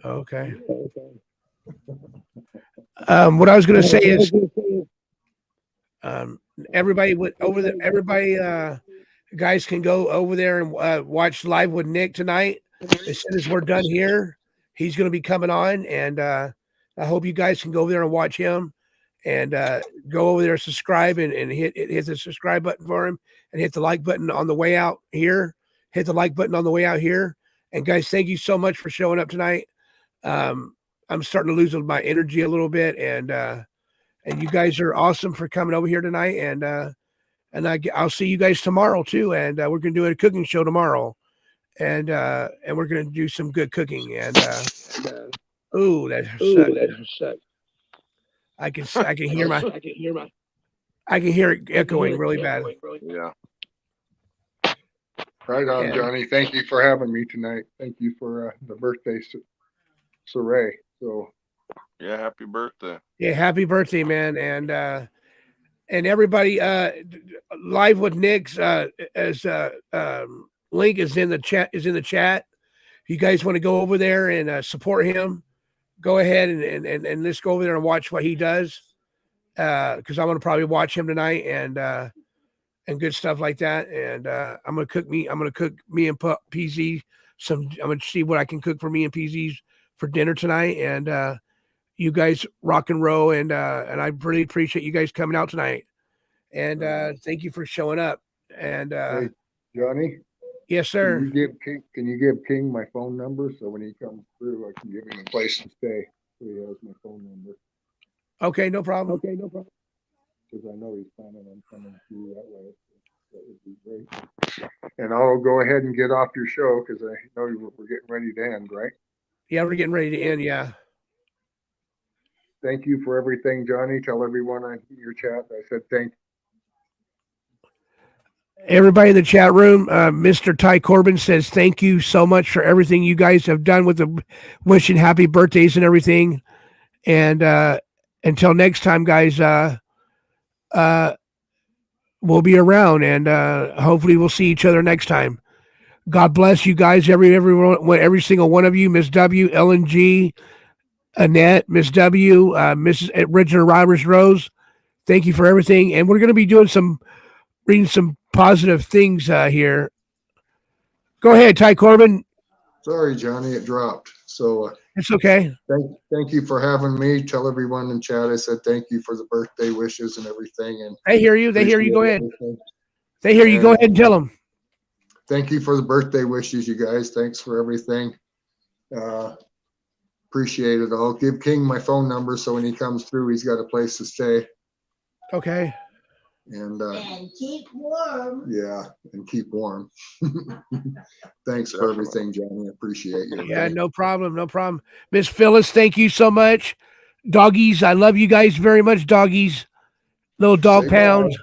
okay. What I was going to say is, everybody guys can go over there and watch Live with Nick tonight. As soon as we're done here, he's going to be coming on, and I hope you guys can go over there and watch him, and go over there, subscribe, and hit the subscribe button for him, and hit the like button on the way out here. Hit the like button on the way out here. And guys, thank you so much for showing up tonight. I'm starting to lose my energy a little bit, and you guys are awesome for coming over here tonight, and I'll see you guys tomorrow too, and we're gonna do a cooking show tomorrow, and we're gonna do some good cooking, and ooh, that sucks. I can hear it echoing really bad. Yeah. Right on, Johnny. Thank you for having me tonight. Thank you for the birthday soiree. So yeah, happy birthday. Yeah, happy birthday, man, and everybody, Live with Nick's as link is in the chat. If you guys want to go over there and support him, go ahead and let's go over there and watch what he does. Because I'm gonna probably watch him tonight and good stuff like that. And I'm gonna cook me and PZ some. I'm gonna see what I can cook for me and PZ for dinner tonight. And you guys rock and roll, and I really appreciate you guys coming out tonight. And thank you for showing up. And hey, Johnny. Yes, sir. Can you give King my phone number so when he comes through, I can give him a place to stay? So he has my phone number. Okay, no problem. Because I know he's planning on coming through that way. So that would be great. And I'll go ahead and get off your show because I know we're getting ready to end, right? Yeah, we're getting ready to end. Yeah. Thank you for everything, Johnny. Tell everyone on your chat I said thank you. Everybody in the chat room, Mr. Ty Corbin says thank you so much for everything you guys have done with the wishing happy birthdays and everything. And until next time, guys, we'll be around, and hopefully we'll see each other next time. God bless you guys, every single one of you, Miss W, Ellen G, Annette, Miss W, Mrs. Original Irish Rose. Thank you for everything, and we're going to be doing reading some positive things here. Go ahead, Ty Corbin. Sorry, Johnny, it dropped. So it's okay. Thank you for having me. Tell everyone in chat I said thank you for the birthday wishes and everything. And they hear you. They hear you. Go ahead. They hear you. Go ahead and tell them. Thank you for the birthday wishes, you guys. Thanks for everything. Appreciate it. I'll give King my phone number so when he comes through, he's got a place to stay. Okay. And keep warm. Yeah, and keep warm. Thanks for everything, Johnny. I appreciate you. Yeah, no problem. No problem. Miss Phyllis, thank you so much. Doggies, I love you guys very much, doggies. Little dog Say pounds.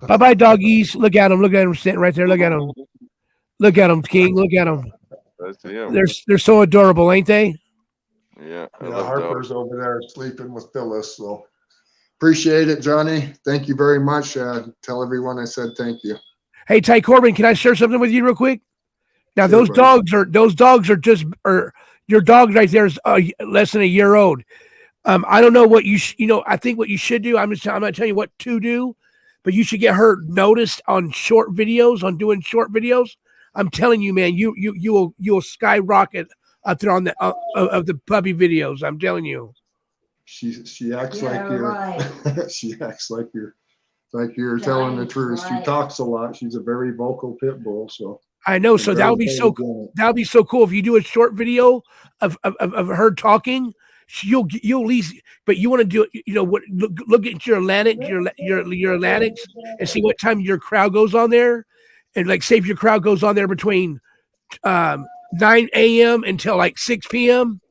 Bye-bye, doggies. Look at them. Look at them sitting right there. Look at them. Look at them, King. Look at them. I see 'em. They're so adorable, ain't they? Yeah, Harper's over there sleeping with Phyllis. So appreciate it, Johnny. Thank you very much. Tell everyone I said thank you. Hey, Ty Corbin, can I share something with you real quick? Now, Sure, those dogs are just your dog right there is less than a year old. I don't know what I think what you should do. I'm not telling you what to do, but you should get her noticed on short videos, on doing short videos. I'm telling you, man, you'll skyrocket up there on the of the puppy videos. I'm telling you. She acts like you're right. She acts like you're telling the truth. Right. She talks a lot. She's a very vocal pit bull. So I know. So that would be so cool. That would be so cool if you do a short video of her talking. You'll at least, but you want to do it. Look at your Atlantics and see what time your crowd goes on there, and like say if your crowd goes on there between 9 a.m. until like 6 p.m.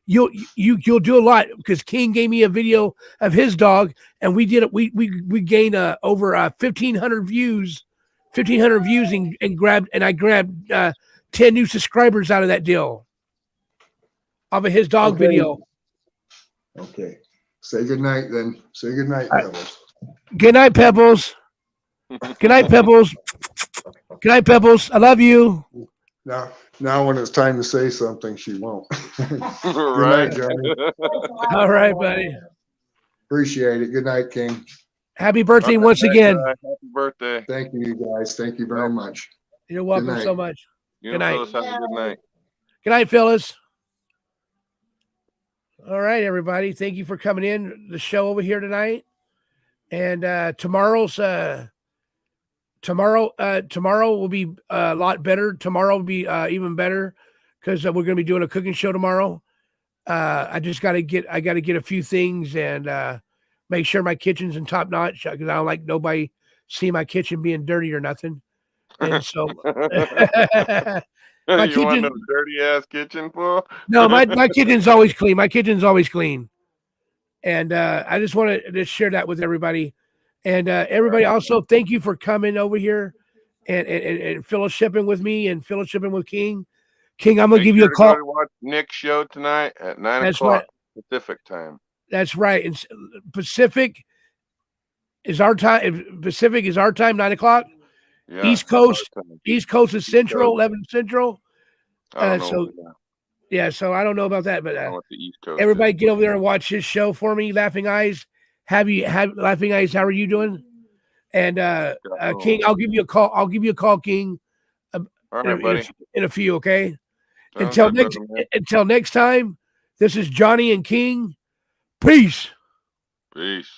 You'll do a lot because King gave me a video of his dog and we did it. We gained over 1,500 views, and I grabbed 10 new subscribers out of that deal of his dog video. Okay. Say good night then. Say good night, Pebbles. Good night, Pebbles. Good night, Pebbles. Good night, Pebbles. I love you. Now when it's time to say something, she won't. Right. Night, Johnny. All right, buddy. Appreciate it. Good night, King. Happy birthday once again. Happy birthday. Thank you, guys. Thank you very much. You're welcome so much. You good night. Phyllis, have a good night. Good night, Phyllis. All right, everybody. Thank you for coming in the show over here tonight. And tomorrow will be a lot better. Tomorrow will be even better because we're going to be doing a cooking show tomorrow. I got to get a few things and make sure my kitchen's in top notch because I don't like nobody seeing my kitchen being dirty or nothing. And so you want a dirty ass kitchen for? No, my kitchen's always clean. My kitchen's always clean. And I just want to just share that with everybody. And everybody also, thank you for coming over here and fellowshipping with me and fellowshipping with King. King, I'm going to give you a call. Watch Nick's show tonight at 9 o'clock Pacific time. That's right. And Pacific is our time. Pacific is our time, 9 o'clock. Yeah, East Coast is Central, 11 Central. So I don't know about that, but everybody get over there and watch his show for me. Laughing Eyes. Laughing Eyes, how are you doing? And King, I'll give you a call, King. All right, buddy. In a few, okay? Until next time, this is Johnny and King. Peace. Peace.